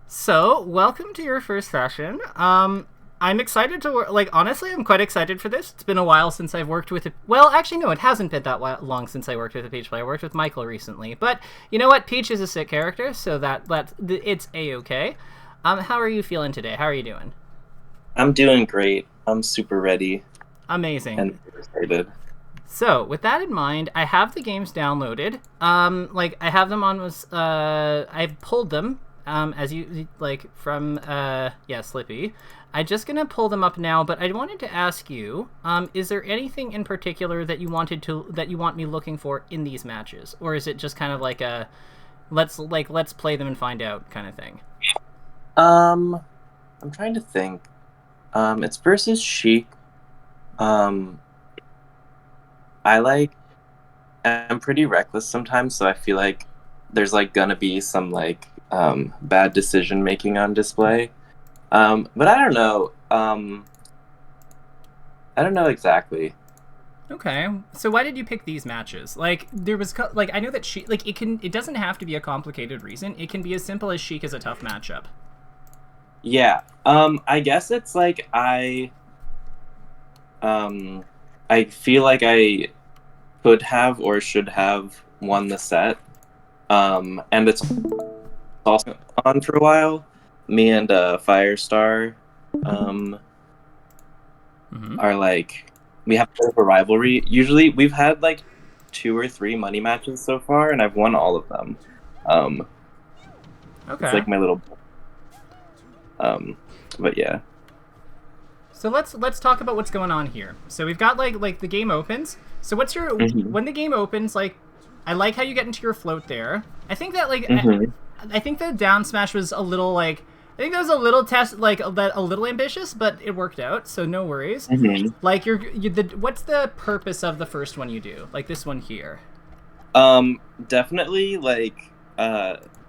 So, welcome to your first session. I'm excited to work. Like, honestly, I'm quite excited for this. It's been a while since I've worked with a. Well, actually, no, it hasn't been long since I worked with a Peach player. I worked with Michael recently, but you know what? Peach is a sick character, so it's a-okay. How are you feeling today? How are you doing? I'm doing great. I'm super ready Amazing. and excited. So, with that in mind, I have the games downloaded. I have them on I've pulled them. As you like from yeah, Slippy. I'm just gonna pull them up now, but I wanted to ask you, is there anything in particular that you want me looking for in these matches, or is it just kind of like a let's play them and find out kind of thing? Um, I'm trying to think. It's versus Sheik. Um, I like. I'm pretty reckless sometimes, so I feel like there's like gonna be some like bad decision making on display. But I don't know. I don't know exactly. Okay, so why did you pick these matches? Like there was like I know that she like it doesn't have to be a complicated reason. It can be as simple as Sheik is a tough matchup. Yeah. I guess it's like um I feel like I could have or should have won the set. And it's also on for a while. Me and Firestar um, Mm-hmm. are like we have a bit of a rivalry. Usually, we've had like two or three money matches so far, and I've won all of them. Um, it's Okay. like my little. Um, but yeah. So let's talk about what's going on here. So we've got like the game opens. So what's your Hmm. when the game opens? Like, I like how you get into your float there. I think that Hmm. I think the down smash was a little like I think that was a little test like that a little ambitious, but it worked out. So no worries. Hmm. Like what's the purpose of the first one you do? Like this one here. Definitely like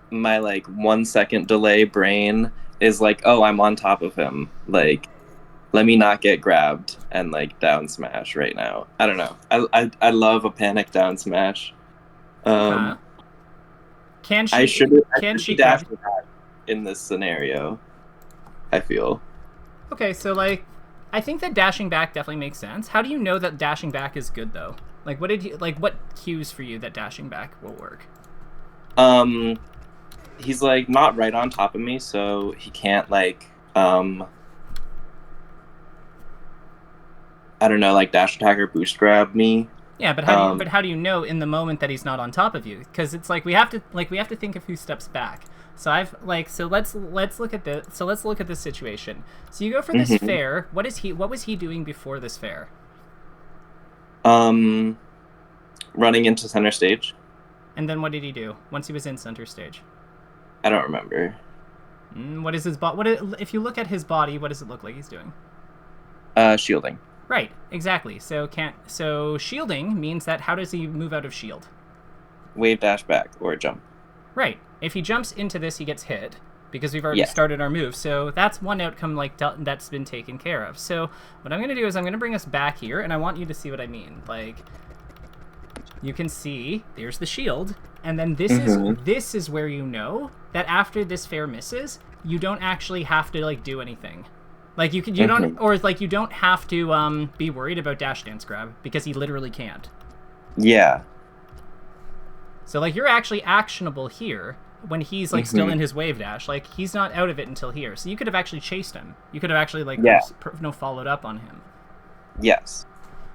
my like 1 second delay brain is like, oh, I'm on top of him. Like let me not get grabbed and like down smash right now. I don't know. I love a panic down smash. Okay. Um, I Can should be she grab? dashing back in this scenario. I feel. Okay, so like, I think that dashing back definitely makes sense. How do you know that dashing back is good though? Like, what cues for you that dashing back will work? Um, he's like not right on top of me, so he can't like I don't know, like dash attack or boost grab me. Yeah, Um, how do you know in the moment that he's not on top of you? Because it's like we have to think a few steps back. So I've like so let's look at this. So let's look at this situation. So you go for this mhm. fair. What was he doing before this fair? um, Running into center stage. And then what did he do once he was in center stage? I don't remember. What is his body? If you look at his body? What does it look like he's doing? Shielding. Right, exactly. So shielding means that how does he move out of shield? Wave dash back or jump. Right. If he jumps into this, he gets hit because we've already Yes. started our move. So that's one outcome that's been taken care of. So what I'm going to do is I'm going to bring us back here, and I want you to see what I mean. Like you can see there's the shield, and then Hmm. this is where you know that after this fair misses, you don't actually have to like do anything. Like you don't Hmm. or like you don't have to be worried about dash dance grab because he literally can't. Yeah. So like you're actually actionable here when he's like still Hmm. in his wave dash. Like he's not out of it until here. So you could have actually chased him. You could have actually like Yeah. followed up on him. Yes.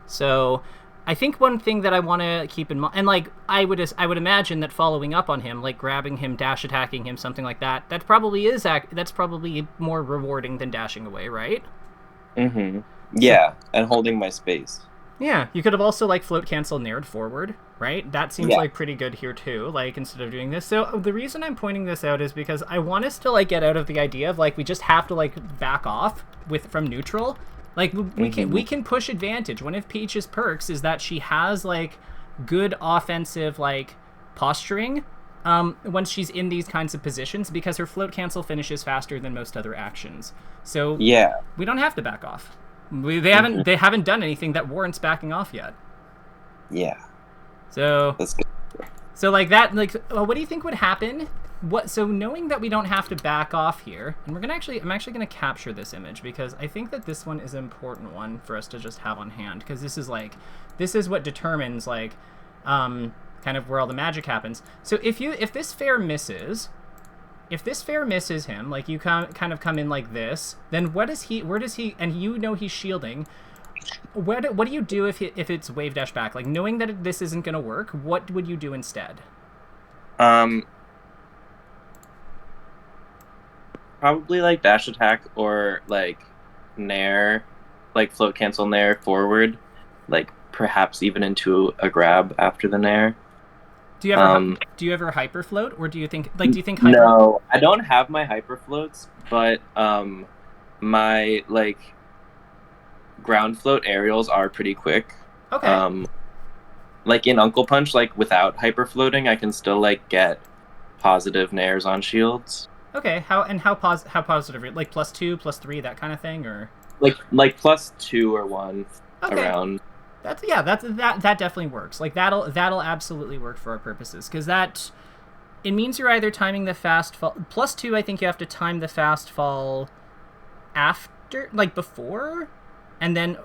So I think one thing that I want to keep in mind, and like I would imagine that following up on him, like grabbing him, dash attacking him, something like that, that's probably more rewarding than dashing away, right? Hmm. So Yeah, and holding my space. yeah, you could have also like float cancel nared forward, right? That seems Yeah. like pretty good here too, like instead of doing this. So the reason I'm pointing this out is because I want us to like get out of the idea of like we just have to like back off with from neutral. Like Hmm. we can push advantage. One of Peach's perks is that she has like good offensive like posturing once she's in these kinds of positions because her float cancel finishes faster than most other actions. So Yeah. we don't have to back off. Hmm. They haven't done anything that warrants backing off yet. Yeah. So That's good. so like that like what do you think would happen So knowing that we don't have to back off here, and I'm actually gonna capture this image because I think that this one is an important one for us to just have on hand, because this is what determines like kind of where all the magic happens. So if this fair misses him, like you kind of come in like this, then where does he, and you know he's shielding. What do you do if it's wave dash back? Like, knowing that this isn't going to work, what would you do instead? Probably like dash attack or like nair, like float cancel nair forward, like perhaps even into a grab after the nair. Do you ever hyper float, or do you think hyper? No, I don't have my hyper floats, but my like ground float aerials are pretty quick. Okay. Like in Uncle Punch, like without hyper floating, I can still like get positive nairs on shields. Okay. How positive? Like +2, +3, that kind of thing, or like +2 or 1 around. That definitely works. Like that'll absolutely work for our purposes, because it means you're either timing the fast fall +2. I think you have to time the fast fall after, like before, and then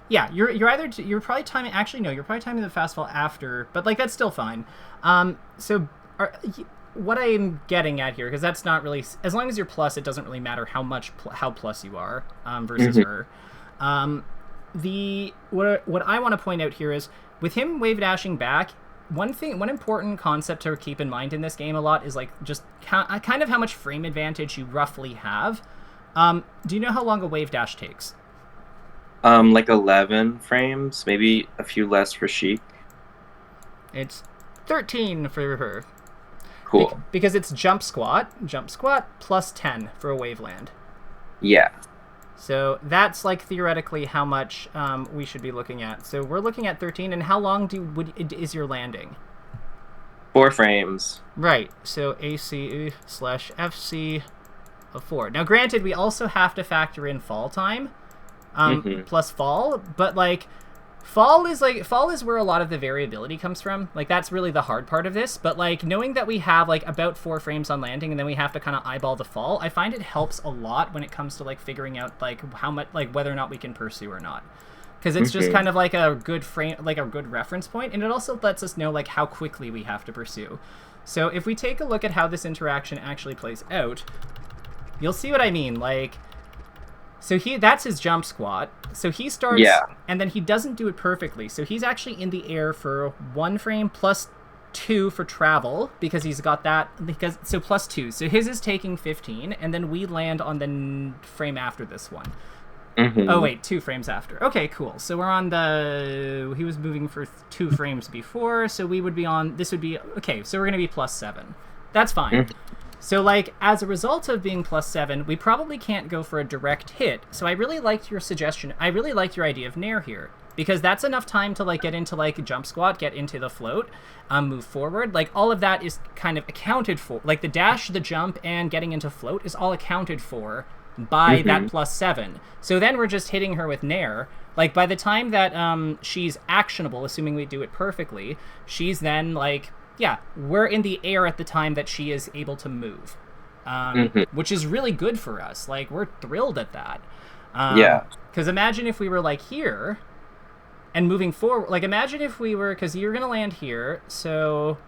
yeah, you're probably timing. Actually, no, you're probably timing the fast fall after, but like that's still fine. What I'm getting at here, because that's not really, as long as you're plus, it doesn't really matter how plus you are versus her. What I want to point out here is, with him wave dashing back, one important concept to keep in mind in this game a lot is like just kind of how much frame advantage you roughly have. Do you know how long a wave dash takes? Like 11 frames, maybe a few less for Sheik. It's 13 for her. Cool. Because it's jump squat plus 10 for a wave land. Yeah. So that's like theoretically how much we should be looking at. So we're looking at 13, and how long is your landing? 4 frames. Right. So AC/FC of 4. Now, granted, we also have to factor in fall time, plus fall, but like fall is where a lot of the variability comes from. Like that's really the hard part of this. But like knowing that we have like about 4 frames on landing, and then we have to kind of eyeball the fall, I find it helps a lot when it comes to like figuring out like how much, like whether or not we can pursue or not. Because it's just kind of like a good frame, like a good reference point, and it also lets us know like how quickly we have to pursue. So if we take a look at how this interaction actually plays out, you'll see what I mean. Like, so that's his jump squat. So he starts, and then he doesn't do it perfectly. So he's actually in the air for 1 frame plus 2 for travel, because he's got that, so plus 2. So his is taking 15, and then we land on the frame after this one. Oh wait, 2 frames after. Okay, cool. So we're on he was moving for 2 frames before, so we would be on, this would be, okay, so we're going to be +7. That's fine. So, like, as a result of being +7, we probably can't go for a direct hit. So I really liked your suggestion. I really liked your idea of nair here, because that's enough time to, like, get into, like, jump squat, get into the float, move forward. Like, all of that is kind of accounted for. Like, the dash, the jump, and getting into float is all accounted for by that +7. So then we're just hitting her with nair. Like, by the time that she's actionable, assuming we do it perfectly, she's then, like... Yeah, we're in the air at the time that she is able to move, which is really good for us. Like, we're thrilled at that. Because imagine if we were, like, here and moving forward. Like, imagine if we were... Because you're going to land here, so...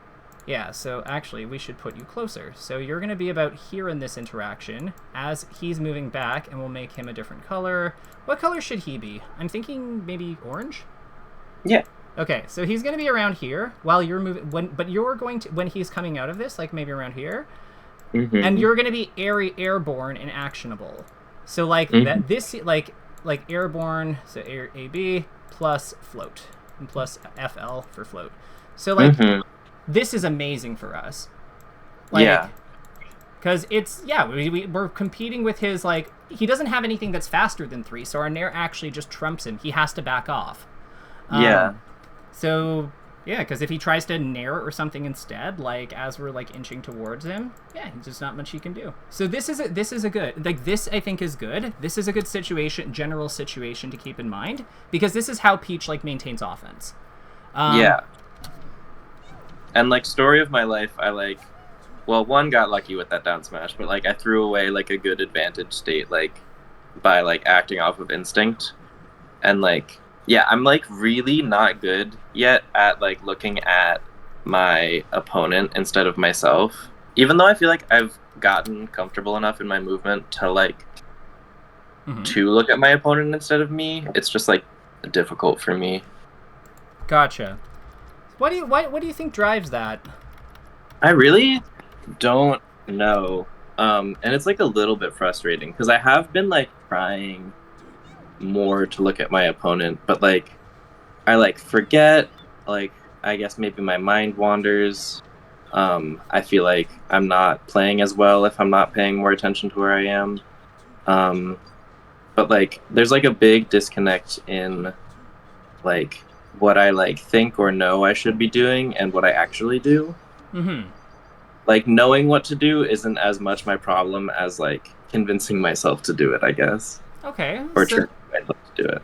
Yeah, so actually, we should put you closer. So you're going to be about here in this interaction as he's moving back, and we'll make him a different color. What color should he be? I'm thinking maybe orange? Yeah. Okay, so he's going to be around here while you're moving, but you're going to, when he's coming out of this, like maybe around here, and you're going to be airborne and actionable. So like that, this, like airborne, so AB plus float, and plus FL for float. So like, this is amazing for us. Like, because it's, we're competing with his, like, he doesn't have anything that's faster than 3, so our nair actually just trumps him. He has to back off. So, yeah, because if he tries to nair or something instead, like, as we're, like, inching towards him, there's just not much he can do. So this is a good, like, this, I think, is good. This is a good general situation to keep in mind, because this is how Peach, like, maintains offense. And, like, story of my life, I, like, well, one got lucky with that down smash, but like I threw away like a good advantage state like by like acting off of instinct. And like yeah, I'm like really not good yet at like looking at my opponent instead of myself. Even though I feel like I've gotten comfortable enough in my movement to like to look at my opponent instead of me, it's just like difficult for me. Gotcha. What do you think drives that? I really don't know. And it's like a little bit frustrating because I have been like trying more to look at my opponent, but like I like forget, like I guess maybe my mind wanders. I feel like I'm not playing as well if I'm not paying more attention to where I am. Um, but like there's like a big disconnect in like what I like think or know I should be doing and what I actually do. Like knowing what to do isn't as much my problem as like convincing myself to do it, I guess, Okay, or tricking myself to do it.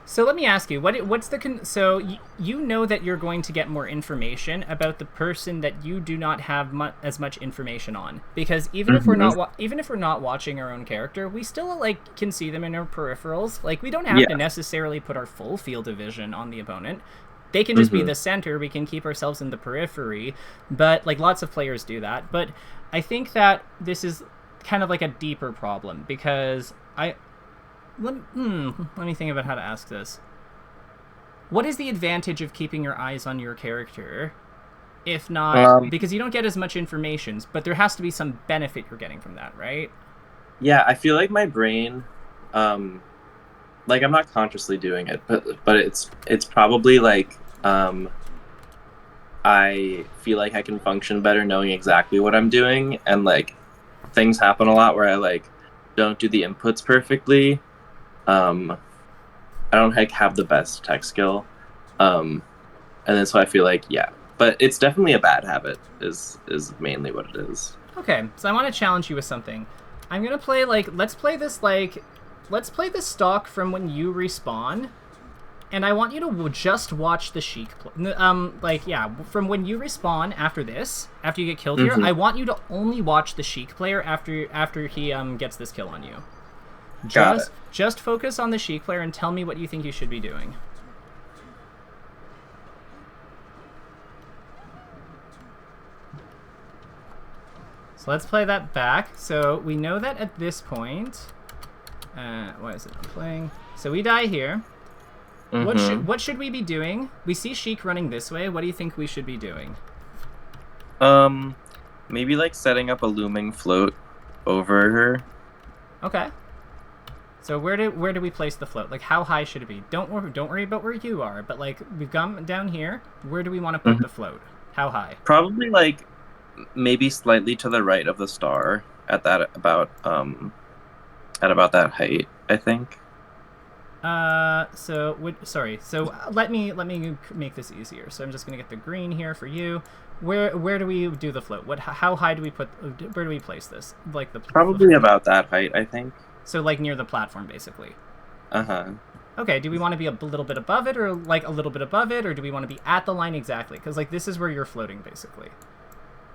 so let me ask you, what's the so you know that you're going to get more information about the person that you do not have as much information on, because even if we're not even if we're not watching our own character, we still like can see them in our peripherals. Like we don't have to necessarily put our full field of vision on the opponent. They can just be the center. We can keep ourselves in the periphery, but like lots of players do that. But I think that this is kind of like a deeper problem because let me think about how to ask this. What is the advantage of keeping your eyes on your character? If not, because you don't get as much information, but there has to be some benefit you're getting from that, right? Yeah, I feel like my brain, like I'm not consciously doing it, but it's probably like I feel like I can function better knowing exactly what I'm doing, and like things happen a lot where I like don't do the inputs perfectly. I don't like have the best tech skill, and then so I feel like yeah, but it's definitely a bad habit. Is mainly what it is. Okay, so I want to challenge you with something. I'm gonna play let's play this stock from when you respawn, and I want you to just watch the Sheik play. From when you respawn after you get killed here, I want you to only watch the Sheik player after he gets this kill on you. Just focus on the Sheik player and tell me what you think you should be doing. So let's play that back. So we know that at this point, why is it not playing? So we die here. What should we be doing? We see Sheik running this way. What do you think we should be doing? Maybe like setting up a looming float over her. Okay. So where do we place the float? Like how high should it be? Don't worry about where you are, but like we've gone down here. Where do we want to put the float? How high? Probably like maybe slightly to the right of the star at about that height, I think. So let me make this easier. So I'm just gonna get the green here for you. Where do we do the float? How high do we where do we place this? Like probably about that height, I think. So like near the platform, basically. Okay, do we want to be a little bit above it, or like a little bit above it, or do we want to be at the line exactly? Because like this is where you're floating, basically.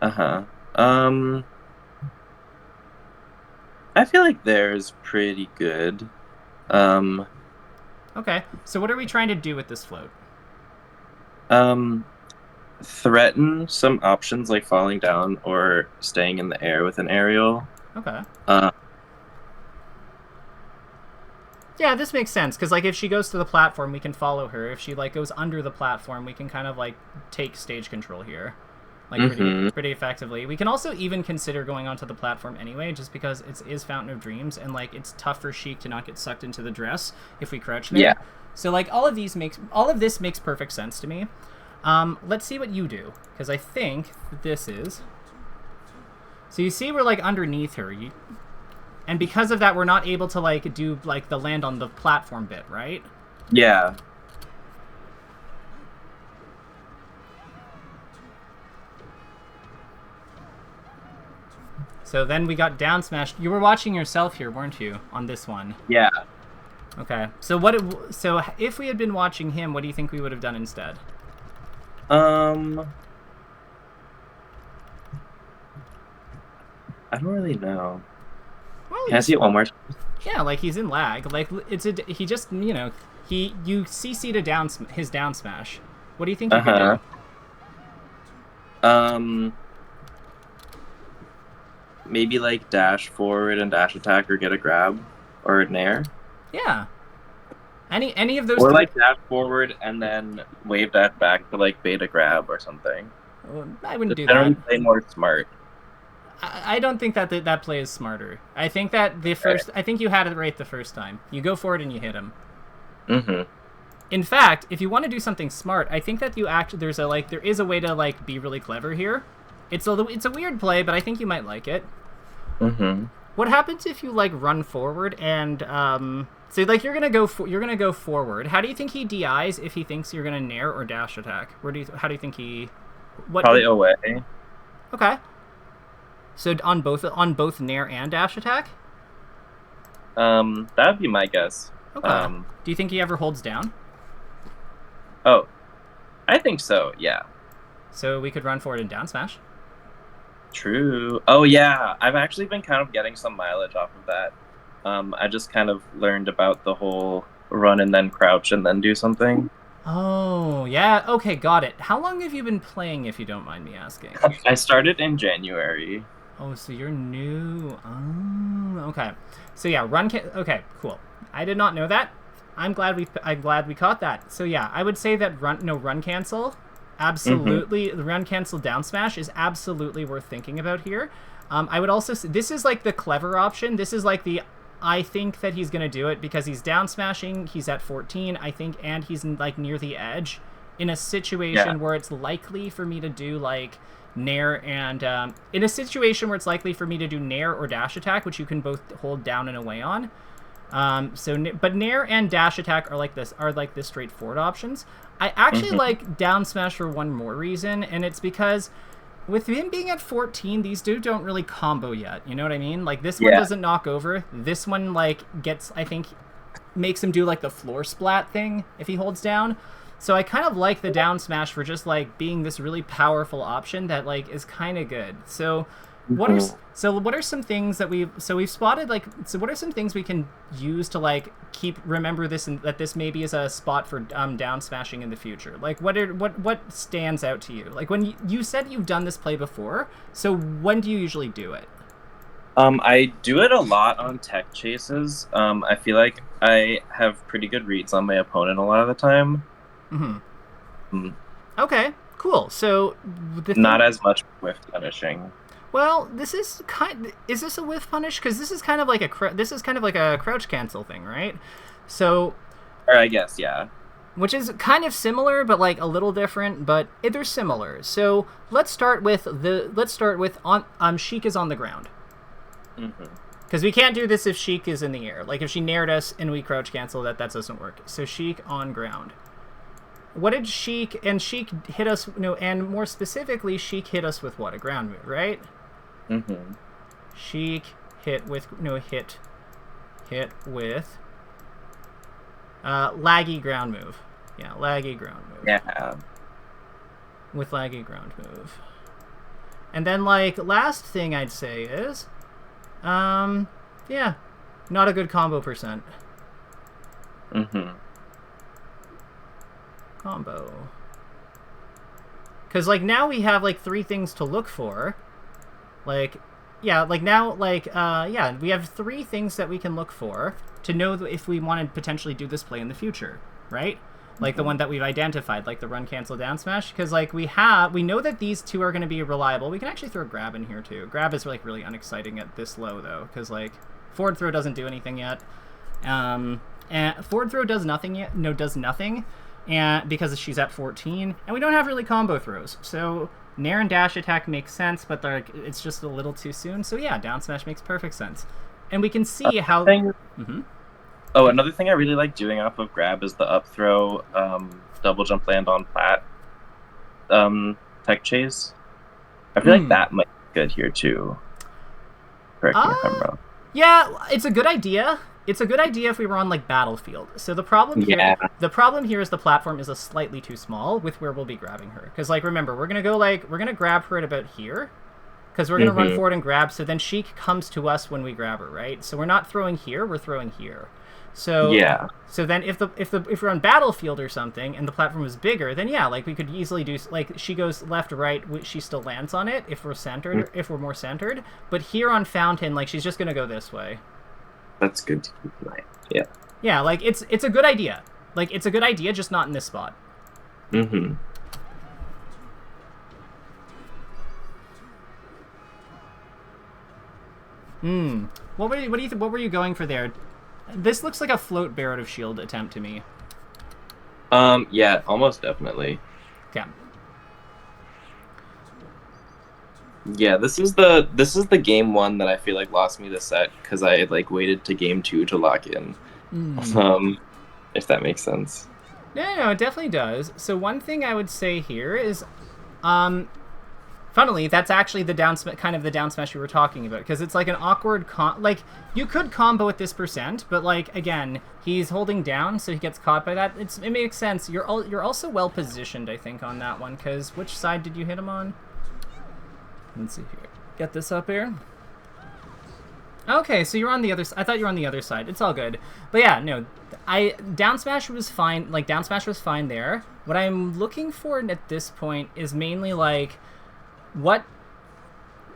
I feel like there's pretty good. Okay, so what are we trying to do with this float? Threaten some options like falling down or staying in the air with an aerial. Okay. Yeah, this makes sense, because like if she goes to the platform, we can follow her. If she like goes under the platform, we can kind of like take stage control here, like pretty effectively. We can also even consider going onto the platform anyway, just because it is Fountain of Dreams, and like it's tough for Sheik to not get sucked into the dress if we crouch there. Yeah. So like all of this makes perfect sense to me. Let's see what you do, because I think this is. So you see, we're like underneath her. And because of that, we're not able to like do like the land on the platform bit, right? Yeah. So then we got down smashed. You were watching yourself here, weren't you, on this one? Yeah. Okay. So if we had been watching him, what do you think we would have done instead? I don't really know. Well, Can I see it one more time? yeah, like he's in lag. Like he just you CC'd his down smash. What do you think you could Uh-huh. do? Um, maybe like dash forward and dash attack or get a grab or a nair. Yeah, any of those Or three. like dash forward and then wave that back to like beta grab or something. I wouldn't Just do that. generally play more smart. I don't think that play is smarter. I think that Right. I think you had it right the first time. You go for it and you hit him. Mm-hmm. In fact, if you want to do something smart, I think that there is a way to like be really clever here. It's a weird play, but I think you might like it. Mm-hmm. What happens if you like run forward and so like you're gonna go forward? How do you think he DIs if he thinks you're gonna nair or dash attack? How do you think he what Probably would away. okay? So on both nair and dash attack? That would be my guess. Okay. Um, Do you think he ever holds down? oh, I think so. Yeah. So we could run forward and down smash. True. Oh yeah, I've actually been kind of getting some mileage off of that. I just kind of learned about the whole run and then crouch and then do something. Oh, yeah. Okay, got it. How long have you been playing, if you don't mind me asking? I started in January. Oh, so you're new. Oh, okay. So yeah, okay, cool. I did not know that. I'm glad we caught that. So yeah, I would say that run cancel, Mm-hmm. absolutely. The run cancel down smash is absolutely worth thinking about here. I would also say, this is like the clever option. This is like the I think that he's gonna do it because he's down smashing. He's at 14, I think, and he's like near the edge in a Yeah. situation where it's likely for me to do like nair and in a situation where it's likely for me to do nair or dash attack, which you can both hold down and away on. But nair and dash attack are like this straightforward options. I actually Mm-hmm. like down smash for one more reason, and it's because with him being at 14, these two don't really combo yet. You know what I mean? Like this one Yeah. doesn't knock over. This one like gets, I think, makes him do like the floor splat thing if he holds down. So I kind of like the down smash for just like being this really powerful option that like is kind of good. Mm-hmm. What are some things that we've spotted like so what are some things we can use to like remember this and that this maybe is a spot for down smashing in the future? Like what stands out to you? Like when you said you've done this play before, so when do you usually do it? I do it a lot on tech chases. I feel like I have pretty good reads on my opponent a lot of the time. Mm-hmm. Mm, Okay, cool. So the Not thing as much with punishing. Well, is this a whiff punish? Because this is kind of like this is kind of like a crouch cancel thing, right? So, Or I guess, yeah. which is kind of similar, but like a little different, but they're similar. So let's start with on Sheik is on the ground Mm-hmm. because we can't do this if Sheik is in the air. Like if she nared us and we crouch cancel, that doesn't work. So Sheik on ground. What did Sheik hit us? No, and more specifically, Sheik hit us with what, a ground move, right? Mm-hmm. Sheik hit with hit with laggy ground move. Yeah, laggy ground move. Yeah. With laggy ground move. And then like last thing I'd say is yeah, not a good combo percent. Mm-hmm. Combo. Cuz like now we have like three things to look for. Like yeah, like now like yeah, we have three things that we can look for to know if we want to potentially do this play in the future, right? Like the one that we've identified, like the run cancel down smash, because like we know that these two are going to be reliable. We can actually throw grab in here too. Grab is like really unexciting at this low though, because like forward throw doesn't do anything yet. And forward throw does nothing yet. No, does nothing, and because she's at 14, and we don't have really combo throws. So nair and dash attack makes sense, but like it's just a little too soon. So yeah, down smash makes perfect sense, and we can see how. Thing, Mm-hmm. oh, another thing I really like doing off of grab is the up throw, double jump land on plat, tech chase. I feel like that might be good here too. Correct me if I'm wrong. Yeah, it's a good idea. It's a good idea if we were on like Battlefield. So the problem Yeah. here is the platform is a slightly too small with where we'll be grabbing her. Because like remember, we're gonna grab her at about here, because we're going to run forward and grab, so then Sheik comes to us when we grab her, right? So we're not throwing here, we're throwing here. So Yeah. So then if we're on battlefield or something and the platform was bigger, then yeah, like we could easily do, like, she goes left or right, she still lands on it if we're centered, if we're more centered. But here on Fountain, like, she's just going to go this way. That's good to keep in mind. Yeah. Yeah, like, it's a good idea. Like, it's a good idea, just not in this spot. Mm-hmm. What were you going for there? This looks like a float Barret of Shield attempt to me. Yeah, almost definitely. Okay. Yeah, this is the game one that I feel like lost me the set because I like waited to game 2 to lock in. If that makes sense. No, it definitely does. So one thing I would say here is, funnily, that's actually the kind of the down smash we were talking about, because it's like an awkward like, you could combo at this percent, but like, again, he's holding down, so he gets caught by that. It makes sense. You're also well positioned, I think, on that one, because which side did you hit him on? Let's see here. Get this up here. Okay, so you're on the other side. I thought you were on the other side. It's all good. But yeah, no, down smash was fine. Like, down smash was fine there. What I'm looking for at this point is mainly like,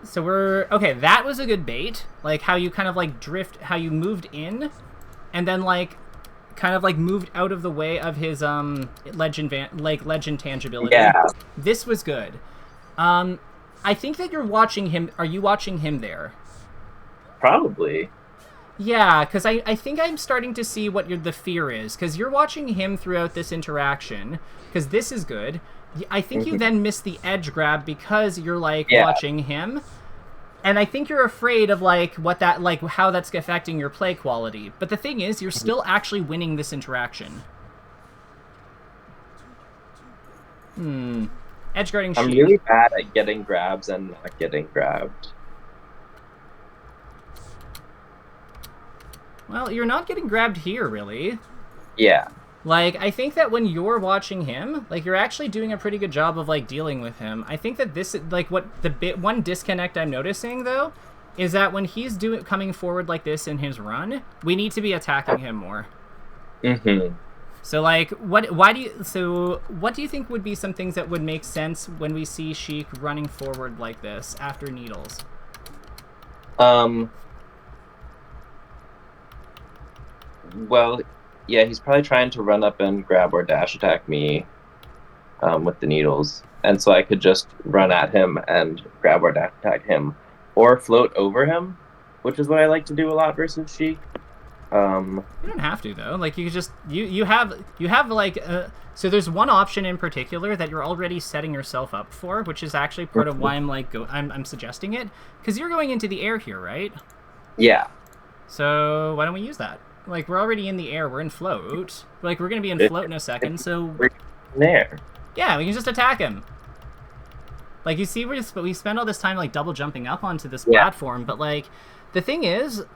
so okay, that was a good bait. Like, how you kind of like how you moved in and then like kind of like moved out of the way of his legend tangibility. Yeah. This was good. I think that you're watching him. Are you watching him there? Probably. Yeah, because I think I'm starting to see what the fear is, because you're watching him throughout this interaction, because this is good. I think you then miss the edge grab because you're like watching him, and I think you're afraid of like how that's affecting your play quality. But the thing is, you're still actually winning this interaction. Edge guarding Sheik. I'm really bad at getting grabs and not getting grabbed. Well, you're not getting grabbed here, really. Yeah. Like, I think that when you're watching him, like, you're actually doing a pretty good job of, like, dealing with him. I think that this, like, one disconnect I'm noticing, though, is that when he's coming forward like this in his run, we need to be attacking him more. So, like, what do you think would be some things that would make sense when we see Sheik running forward like this after Needles? Well, yeah, he's probably trying to run up and grab or dash attack me with the Needles. And so I could just run at him and grab or dash attack him. Or float over him, which is what I like to do a lot versus Sheik. You don't have to, though. Like, you could just... You have like... so there's one option in particular that you're already setting yourself up for, which is actually part of why I'm, like, I'm suggesting it. Because you're going into the air here, right? Yeah. So why don't we use that? Like, we're already in the air. We're in float. Like, we're going to be in float in a second, so... We're there. Yeah, we can just attack him. Like, you see, we spend all this time, like, double jumping up onto this platform, but, like, the thing is,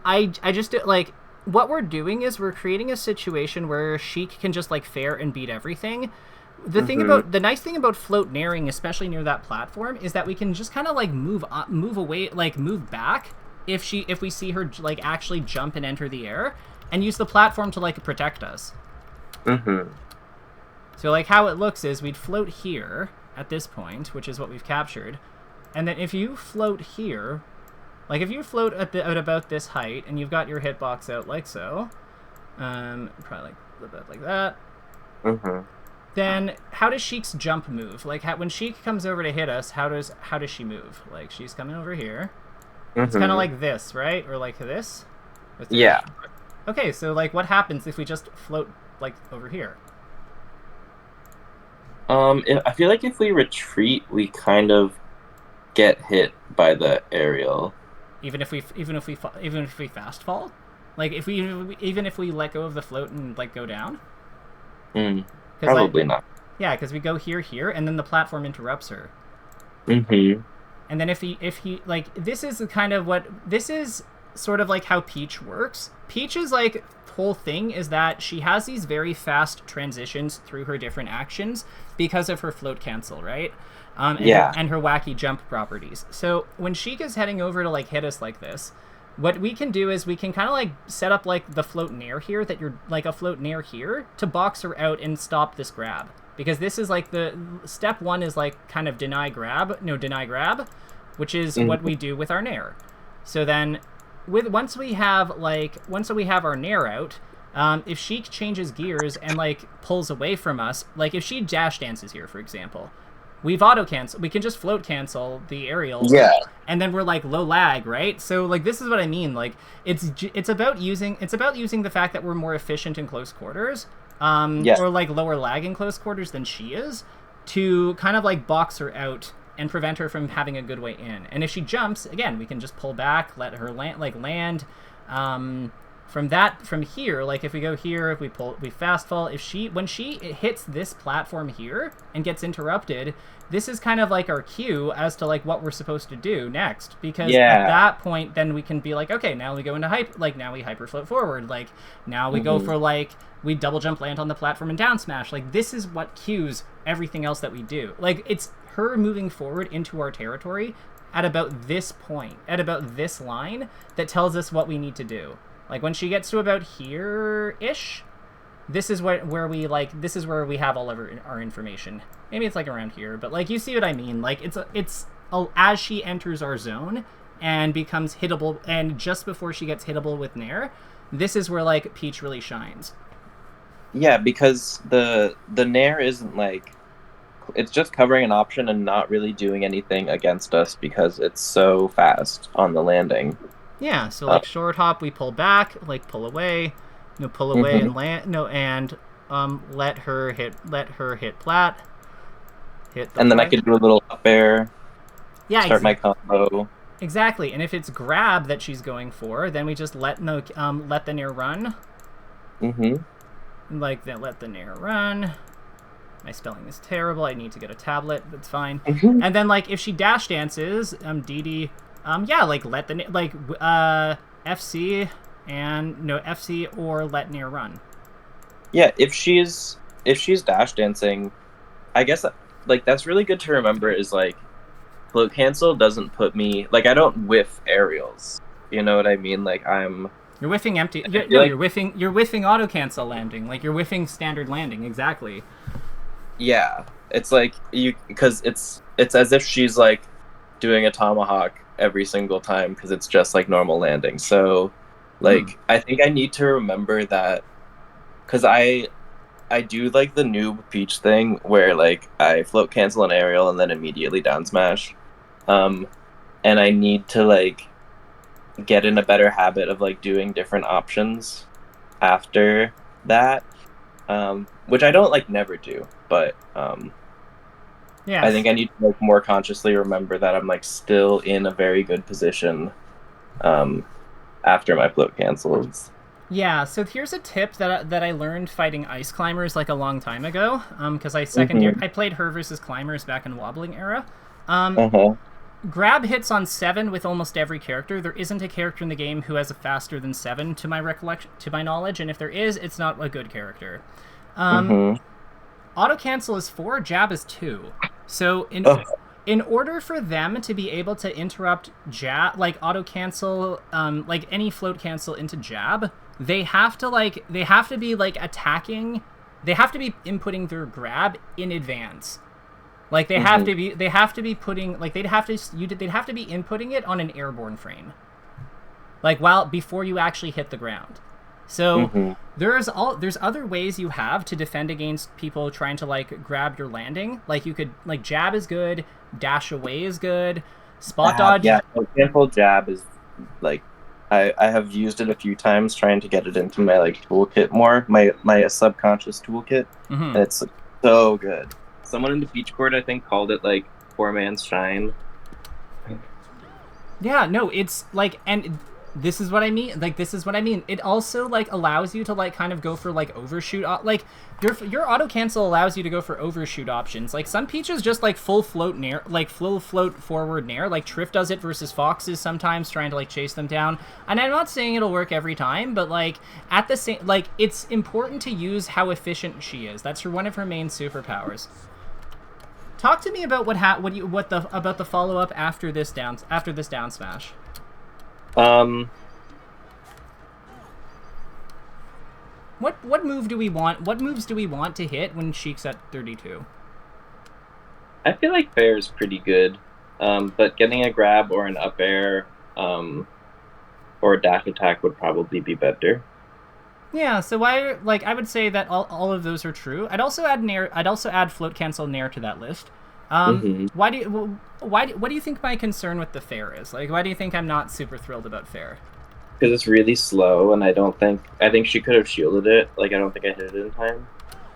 I just, like, what we're doing is we're creating a situation where Sheik can just, like, fare and beat everything. The nice thing about float naring, especially near that platform, is that we can just kind of, like, move away, like, move back if we see her, like, actually jump and enter the air, and use the platform to, like, protect us. So, like, how it looks is we'd float here at this point, which is what we've captured, and then if you float here, like, if you float at about this height, and you've got your hitbox out like so, probably like a little bit like that, then how does Sheik's jump move? Like, when Sheik comes over to hit us, how does she move? Like, she's coming over here. It's kind of like this, right? Or like this? Yeah. Okay, so, like, what happens if we just float, like, over here? I feel like if we retreat, we kind of get hit by the aerial. Even if we fast fall? Like, even if we let go of the float and, like, go down? Probably not. Yeah, because we go here, and then the platform interrupts her. And then if he like, this is sort of like how Peach works. Peach's, like, whole thing is that she has these very fast transitions through her different actions because of her float cancel, right? and her wacky jump properties. So when Sheik is heading over to like hit us like this, what we can do is we can kind of like set up like the float nair here, that you're like a float nair here to box her out and stop this grab. Because this is like the step one is like kind of deny grab, which is what we do with our nair. So then once we have our nair out, if Sheik changes gears and like pulls away from us, like if she dash dances here, for example, we've auto cancel. We can just float cancel the aerials. Yeah. And then we're like low lag, right? So like this is what I mean. Like it's about using the fact that we're more efficient in close quarters, or like lower lag in close quarters than she is, to kind of like box her out and prevent her from having a good way in. And if she jumps, again, we can just pull back, let her land. From here, like if we go here, if we fast fall, when she hits this platform here and gets interrupted, this is kind of like our cue as to like what we're supposed to do next. Because at that point, then we can be like, okay, now we go into now we hyper float forward. Like now we go for like, we double jump land on the platform and down smash. Like this is what cues everything else that we do. Like it's her moving forward into our territory at about this point, at about this line, that tells us what we need to do. Like when she gets to about here-ish, this is where we have all of our information. Maybe it's like around here, but like you see what I mean. Like it's as she enters our zone and becomes hittable, and just before she gets hittable with Nair, this is where like Peach really shines. Yeah, because the Nair isn't like, it's just covering an option and not really doing anything against us because it's so fast on the landing. Yeah, so like short hop, we pull back, like pull away, and land, and let her hit plat, and then I could do a little up air. Yeah, start my combo. Exactly, and if it's grab that she's going for, then we just let the Nair run. Like that, let the Nair run. My spelling is terrible. I need to get a tablet. That's fine. And then like if she dash dances, DD. Like let the FC FC or let Nair run. Yeah, if she's dash dancing, I guess like that's really good to remember. Is like float cancel doesn't put me, like I don't whiff aerials. You know what I mean? Like you're whiffing empty. You're whiffing auto cancel landing. Like you're whiffing standard landing. Exactly. Yeah, it's like because it's as if she's like doing a tomahawk every single time because it's just like normal landing. So like I think I need to remember that, because I do like the noob Peach thing where like I float cancel an aerial and then immediately down smash, and I need to like get in a better habit of like doing different options after that, which I don't like never do, but I think I need to like more consciously remember that I'm like still in a very good position after my float cancels. Yeah, so here's a tip that I learned fighting ice climbers like a long time ago, because I played her versus climbers back in wobbling era. Grab hits on 7 with almost every character. There isn't a character in the game who has a faster than 7 to my knowledge, and if there is, it's not a good character. Auto cancel is 4, jab is 2. So in order for them to be able to interrupt jab, like auto cancel, like any float cancel into jab, they have to be like attacking. They have to be inputting their grab in advance. Like they'd have to be inputting it on an airborne frame. Like before you actually hit the ground. So there's other ways you have to defend against people trying to like grab your landing. Like you could, like, jab is good, dash away is good, spot dodge. Yeah, for example, jab is like I have used it a few times trying to get it into my like toolkit more, my subconscious toolkit, and it's so good. Someone in the Peach Court I think called it like poor man's shine. Yeah, no, it's like, and this is what I mean. Like, this is what I mean. It also, like, allows you to, like, kind of go for, like, overshoot. Like, your auto cancel allows you to go for overshoot options. Like, some Peaches just, like, full float Nair, like, full float forward Nair. Like, Triff does it versus Foxes sometimes, trying to, like, chase them down. And I'm not saying it'll work every time, but, like, at the same, like, it's important to use how efficient she is. That's one of her main superpowers. Talk to me about about the follow up after this down smash. Um, What move do we want? What moves do we want to hit when Sheik's at 32? I feel like fair is pretty good, but getting a grab or an up air, or a dash attack would probably be better. Yeah, so I would say that all of those are true. I'd also add nair. I'd also add float cancel nair to that list. What do you think my concern with the fair is? Like, why do you think I'm not super thrilled about fair? Because it's really slow, and I think she could have shielded it. Like, I don't think I hit it in time.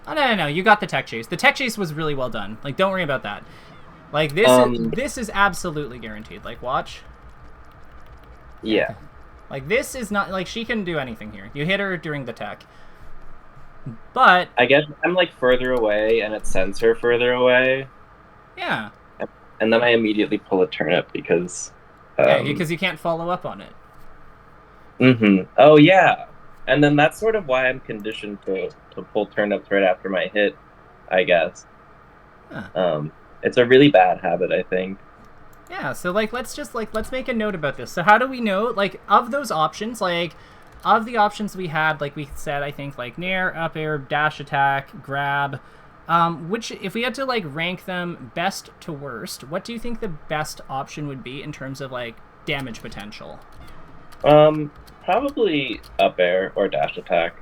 Oh no, you got the tech chase. The tech chase was really well done. Like, don't worry about that. Like this is absolutely guaranteed. Like, watch. Yeah. Like, this is not like she can do anything here. You hit her during the tech. But I guess I'm like further away, and it sends her further away. Yeah. And then I immediately pull a turnip because. Because you can't follow up on it. Oh yeah, and then that's sort of why I'm conditioned to pull turnips right after my hit, I guess. Huh. It's a really bad habit, I think. Yeah, so let's make a note about this. So how do we know, like, of those options, like, of the options we had, like we said, I think, like, nair, up air, dash attack, grab, which, if we had to, like, rank them best to worst, what do you think the best option would be in terms of, like, damage potential? Probably up air or dash attack.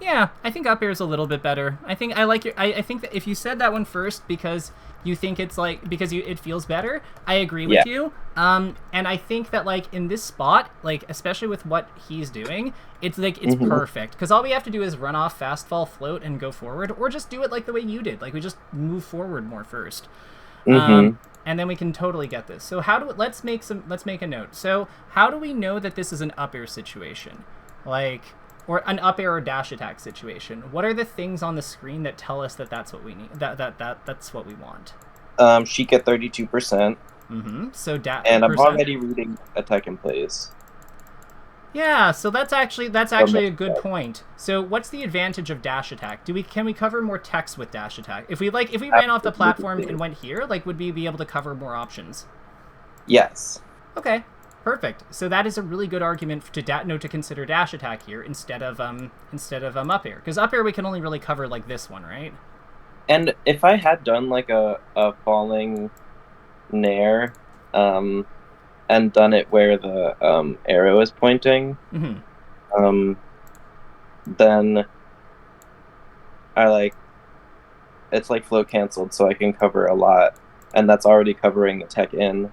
Yeah, I think up air is a little bit better. I think I think that if you said that one first because you think it's like it feels better, I agree with you. And I think that, like, in this spot, like, especially with what he's doing, it's like it's perfect because all we have to do is run off, fast fall, float, and go forward, or just do it like the way you did. Like, we just move forward more first. And then we can totally get this. So let's make a note. So how do we know that this is an up air situation? Like, or an up air or dash attack situation? What are the things on the screen that tell us that that's what we need? That's what we want. Sheik at 32%. So and I'm already reading attack in place. Yeah, so that's actually a good point. So what's the advantage of dash attack? Can we cover more text with dash attack? If we ran off the platform and went here, like, would we be able to cover more options? Yes. Okay. Perfect. So that is a really good argument to consider dash attack here instead of up air, because up air we can only really cover, like, this one, right? And if I had done, like, a falling nair, and done it where the arrow is pointing, then it's like float canceled, so I can cover a lot, and that's already covering the tech in.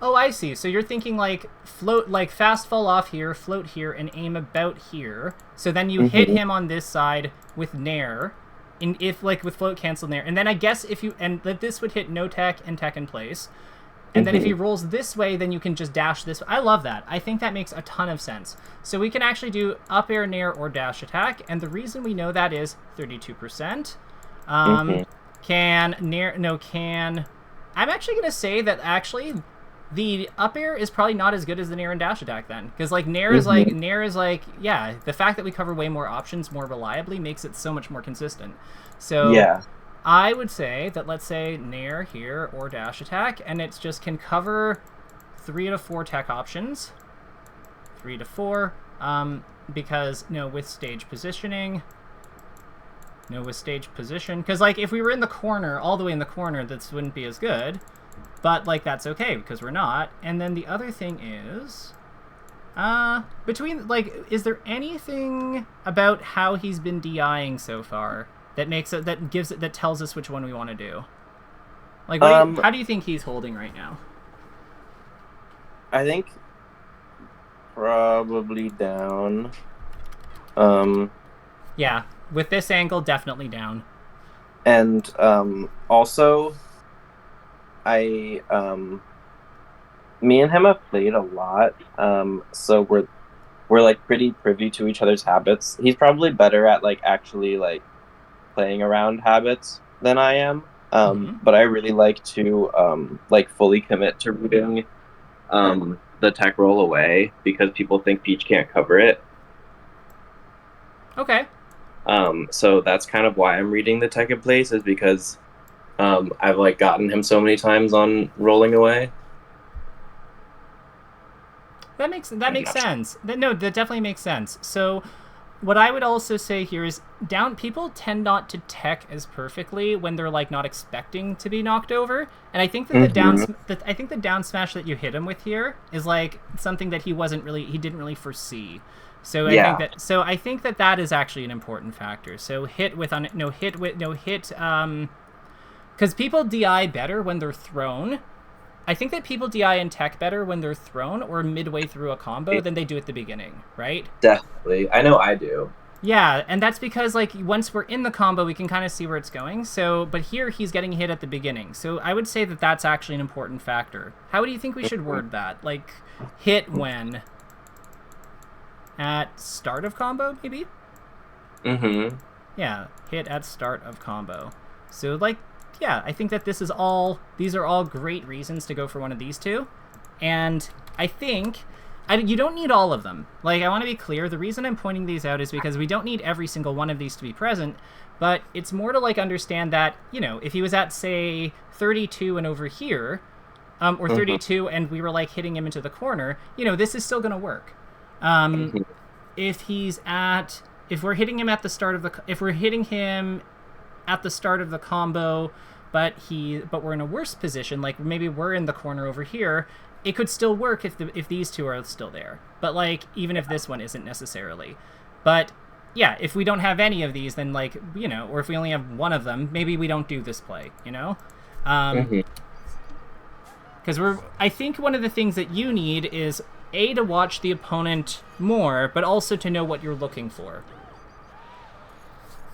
Oh, I see. So you're thinking, like, float, like, fast fall off here, float here, and aim about here. So then you hit him on this side with nair, with float cancel nair, and then I guess this would hit no tech and tech in place. And then if he rolls this way, then you can just dash this way. I love that. I think that makes a ton of sense. So we can actually do up air, nair, or dash attack, and the reason we know that is 32%. I'm actually going to say that, actually, the up air is probably not as good as the nair and dash attack then, because, like, nair is like, yeah, the fact that we cover way more options more reliably makes it so much more consistent. So yeah, I would say that, let's say nair here or dash attack, and it's just can cover 3 to 4 tech options, 3 to 4, because with stage positioning. No, with stage position, because, like, if we were in the corner, all the way in the corner, this wouldn't be as good. But, like, that's okay, because we're not. And then the other thing is, is there anything about how he's been DIing so far that tells us which one we want to do? Like, how do you think he's holding right now? I think probably down. Yeah, with this angle, definitely down. And also, me and him have played a lot, so we're like pretty privy to each other's habits. He's probably better at, like, actually, like, playing around habits than I am. But I really like to like, fully commit to rooting the tech roll away because people think Peach can't cover it. Okay. So that's kind of why I'm reading the tech in place, is because I've like gotten him so many times on rolling away. That makes sense. No, that definitely makes sense. So what I would also say here is people tend not to tech as perfectly when they're like not expecting to be knocked over, and I think that the down smash that you hit him with here is like something that he didn't really foresee. So I think that is actually an important factor. So because people DI better when they're thrown. I think that people DI and tech better when they're thrown or midway through a combo than they do at the beginning, right? Definitely. I know I do. Yeah, and that's because like once we're in the combo, we can kind of see where it's going. So, but here he's getting hit at the beginning. So I would say that that's actually an important factor. How do you think we should word that? Like hit when? At start of combo, maybe? Mm-hmm. Yeah, hit at start of combo. So like, yeah, I think that these are all great reasons to go for one of these two. And I think you don't need all of them. Like, I want to be clear, the reason I'm pointing these out is because we don't need every single one of these to be present, but it's more to like understand that, you know, if he was at say 32 and over here, or 32 and we were like hitting him into the corner, you know, this is still going to work. If we're hitting him at the start of the combo, but we're in a worse position, like maybe we're in the corner over here, it could still work if these two are still there. But like even if this one isn't necessarily. But yeah, if we don't have any of these, then like, you know, or if we only have one of them, maybe we don't do this play, you know? Because I think one of the things that you need is to watch the opponent more, but also to know what you're looking for.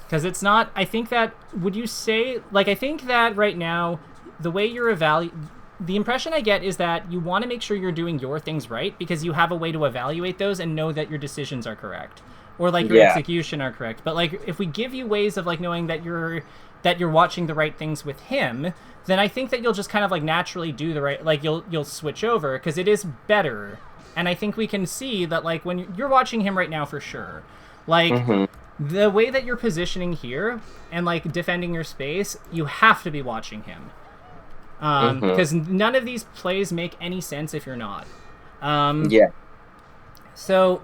Because it's not, I think that, would you say, like, I think that right now, the way you're the impression I get is that you want to make sure you're doing your things right, because you have a way to evaluate those and know that your decisions are correct. Or, like, your execution are correct. But, like, if we give you ways of, like, knowing that you're watching the right things with him, then I think that you'll just kind of, like, naturally do the right, like, you'll switch over, because it is better. And I think we can see that, like, when you're watching him right now for sure, like, the way that you're positioning here and, like, defending your space, you have to be watching him. Because none of these plays make any sense if you're not. So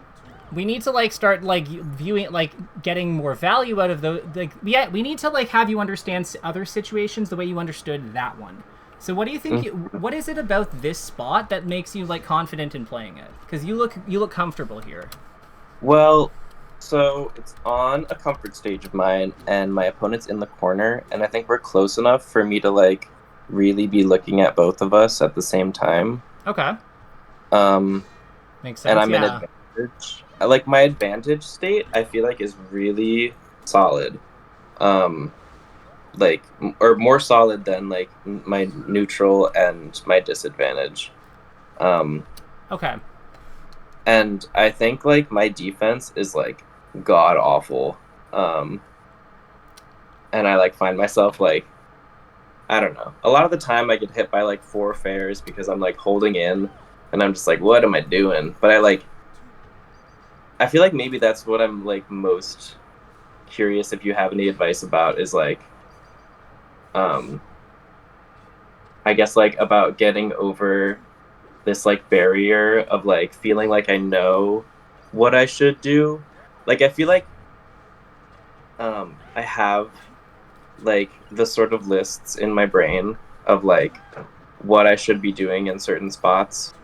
we need to, like, start, like, viewing, like, getting more value out of those. Like, yeah, we need to, like, have you understand other situations the way you understood that one. So what do you think? What is it about this spot that makes you, like, confident in playing it? Because you look comfortable here. Well, so it's on a comfort stage of mine, and my opponent's in the corner, and I think we're close enough for me to, like, really be looking at both of us at the same time. Okay. Makes sense. And I'm in advantage. Like, my advantage state, I feel like, is really solid. Like, or more solid than, like, my neutral and my disadvantage. Okay. And I think, like, my defense is, like, god awful. And I, like, find myself, like, I don't know. A lot of the time I get hit by, like, 4 fairs because I'm, like, holding in, and I'm just like, what am I doing? But I feel like maybe that's what I'm, like, most curious if you have any advice about is, like, I guess, like, about getting over this, like, barrier of, like, feeling like I know what I should do. Like, I feel like I have, like, the sort of lists in my brain of, like, what I should be doing in certain spots,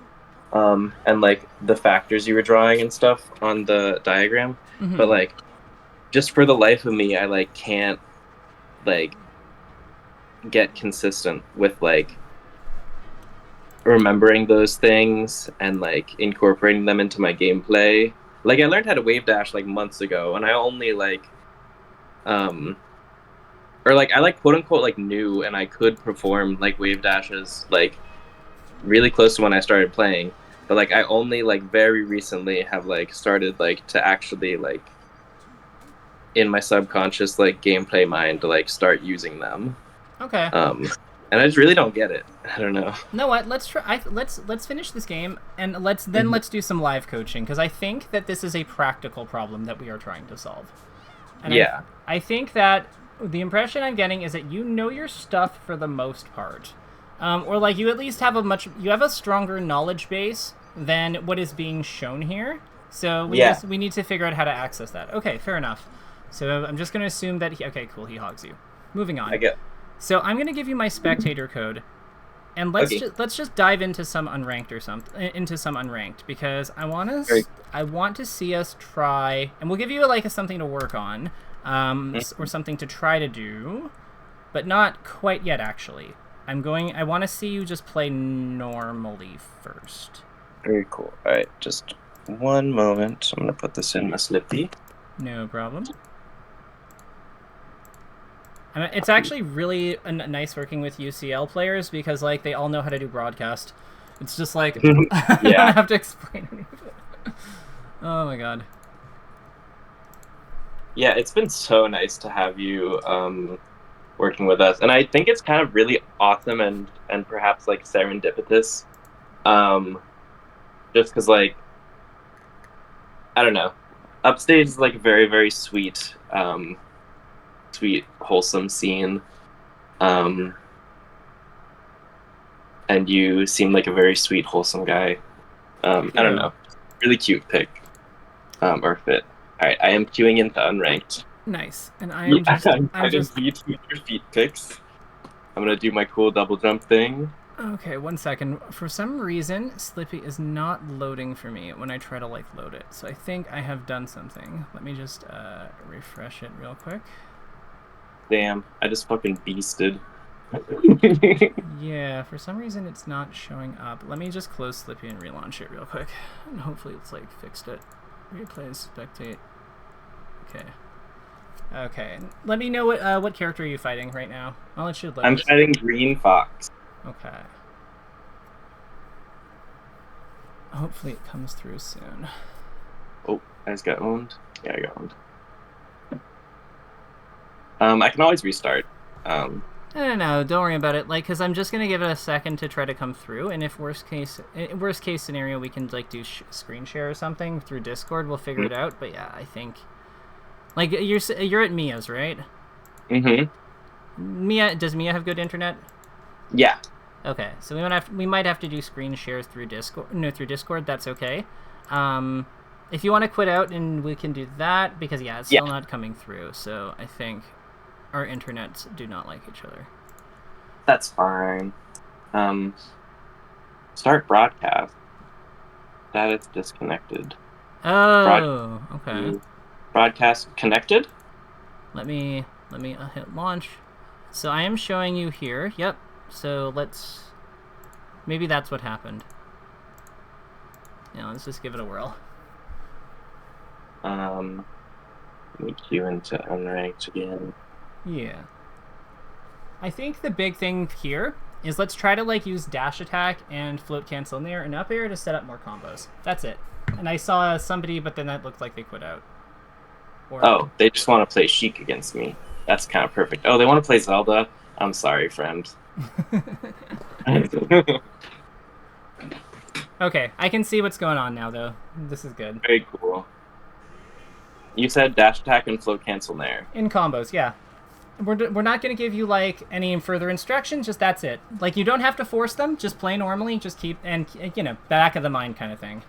and, like, the factors you were drawing and stuff on the diagram. But, like, just for the life of me, I, like, can't, like, get consistent with, like, remembering those things and, like, incorporating them into my gameplay. Like, I learned how to wave dash, like, months ago, and I only, like, or, like, I, like, quote-unquote, like, knew, and I could perform, like, wave dashes, like, really close to when I started playing. But, like, I only, like, very recently have, like, started, like, to actually, like, in my subconscious, like, gameplay mind to, like, start using them. Okay. And I just really don't get it. I don't know. No, what? Let's try. Let's finish this game, and let's do some live coaching, because I think that this is a practical problem that we are trying to solve. And yeah. I think that The impression I'm getting is that you know your stuff for the most part. Or like you at least have you have a stronger knowledge base than what is being shown here. So we need to figure out how to access that. Okay, fair enough. So I'm just going to assume that okay, cool, he hogs you. Moving on. I get. So I'm going to give you my spectator code, and let's just dive into some unranked or unranked because I want to see us try, and we'll give you like something to work on, or something to try to do, but not quite yet actually. I want to see you just play normally first. Very cool. All right, just one moment. I'm gonna put this in my Slippy. No problem. It's actually really nice working with UCL players because like they all know how to do broadcast. It's just like I don't have to explain any of it. Oh my god. Yeah, it's been so nice to have you working with us, and I think it's kind of really awesome and perhaps like serendipitous. Just because like I don't know, Upstage is like a very very sweet wholesome scene, and you seem like a very sweet wholesome guy. I don't know, really cute pick or fit. All right, I am queuing into unranked. Nice, and I'm just your feet picks. I'm gonna do my cool double jump thing. Okay, 1 second. For some reason, Slippy is not loading for me when I try to like load it. So I think I have done something. Let me just refresh it real quick. Damn, I just fucking beasted. Yeah, for some reason it's not showing up. Let me just close Slippy and relaunch it real quick. And hopefully it's like fixed it. Replay, spectate. Okay. Okay. Let me know what character are you fighting right now. I'll let you load. I'm fighting Green Fox. Okay. Hopefully it comes through soon. Oh, I just got owned. Yeah, I got owned. I can always restart. No, don't worry about it. Like, because I'm just gonna give it a second to try to come through, and if worst case scenario, we can like do screen share or something through Discord. We'll figure it out. But yeah, I think like you're at Mia's, right? Mm-hmm. Does Mia have good internet? Yeah. Okay, so we might have to do screen shares through Discord. No, through Discord. That's okay. If you want to quit out, and we can do that because it's still not coming through. So I think our internets do not like each other. That's fine. Start broadcast. That it's disconnected. Oh, okay. Broadcast connected. Let me hit launch. So I am showing you here. Yep. So maybe that's what happened. Yeah, let's just give it a whirl. Let me queue into unranked again. Yeah. I think the big thing here is let's try to like use dash attack and float cancel in there and up air to set up more combos. That's it. And I saw somebody, but then that looked like they quit out. Oh, they just want to play Sheik against me. That's kind of perfect. Oh, they want to play Zelda? I'm sorry, friend. Okay, I can see what's going on now, though. This is good. Very cool. You said dash attack and float cancel there. In combos, yeah. We're not going to give you, like, any further instructions, just that's it. Like, you don't have to force them, just play normally, just keep, and, you know, back of the mind kind of thing.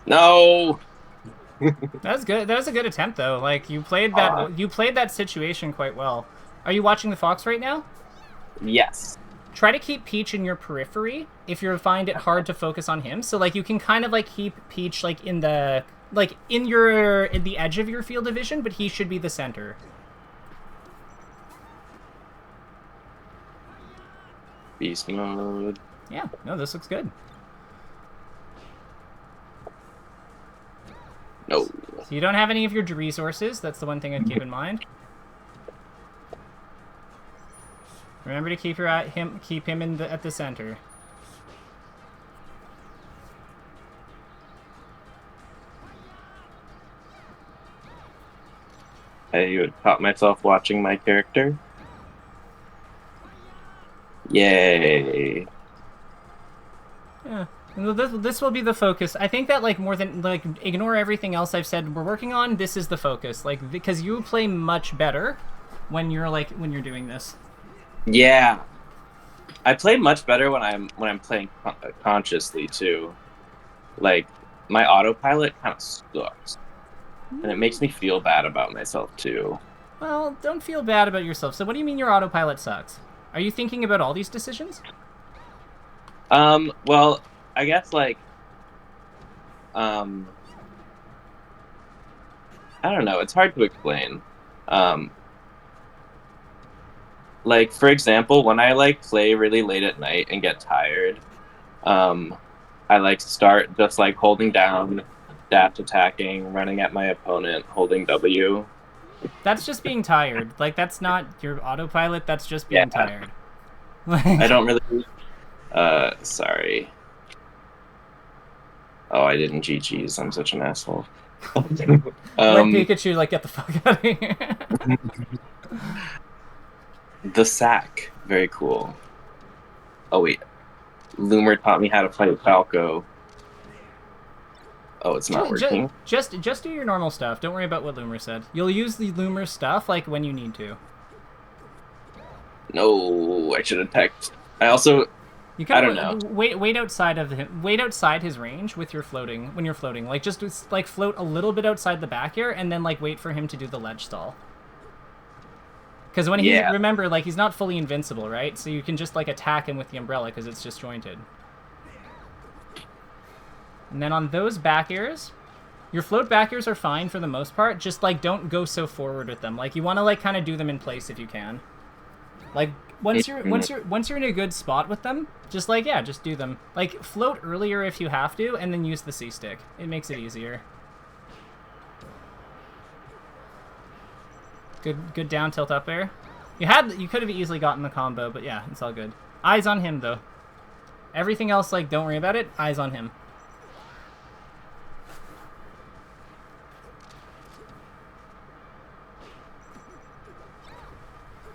No. That was good. That was a good attempt, though. Like you played that situation quite well. Are you watching the Fox right now? Yes. Try to keep Peach in your periphery if you find it hard to focus on him. So like you can kind of like keep Peach like in the edge of your field of vision, but he should be the center. Beast mode. Yeah. No, this looks good. No. So you don't have any of your resources. That's the one thing I'd keep in mind. Remember to keep keep him at the center. I caught myself watching my character. Yay. Yeah. This will be the focus. I think that, like, more than, like, ignore everything else I've said we're working on, this is the focus. Like, because you play much better when you're doing this. Yeah. I play much better when I'm playing consciously too. Like, my autopilot kind of sucks. And it makes me feel bad about myself too. Well, don't feel bad about yourself. So what do you mean your autopilot sucks? Are you thinking about all these decisions? Well, I guess, like, I don't know, it's hard to explain. Like, for example, when I, like, play really late at night and get tired, I, like, start just, like, holding down, dash attacking, running at my opponent, holding W. That's just being tired. Like, that's not your autopilot, that's just being tired. I don't really... sorry. Oh, I didn't GG's. I'm such an asshole. Like Pikachu, like, get the fuck out of here. The sack. Very cool. Oh, wait. Loomer taught me how to play Falco. Oh, it's not working. Just do your normal stuff. Don't worry about what Loomer said. You'll use the Loomer stuff, like, when you need to. No, I should have teched. I also... I don't know. Wait outside of him. Wait outside his range with your floating. When you're floating, like, just, like, float a little bit outside the back air, and then, like, wait for him to do the ledge stall. Because when he remember, like, he's not fully invincible, right? So you can just, like, attack him with the umbrella because it's disjointed. And then on those back airs, your float back airs are fine for the most part. Just, like, don't go so forward with them. Like, you want to, like, kind of do them in place if you can. Like, once you're in a good spot with them, just, like, yeah, just do them. Like, float earlier if you have to, and then use the C stick. It makes it easier. Good down tilt up air. You could have easily gotten the combo, but yeah, it's all good. Eyes on him though. Everything else, like, don't worry about it. Eyes on him.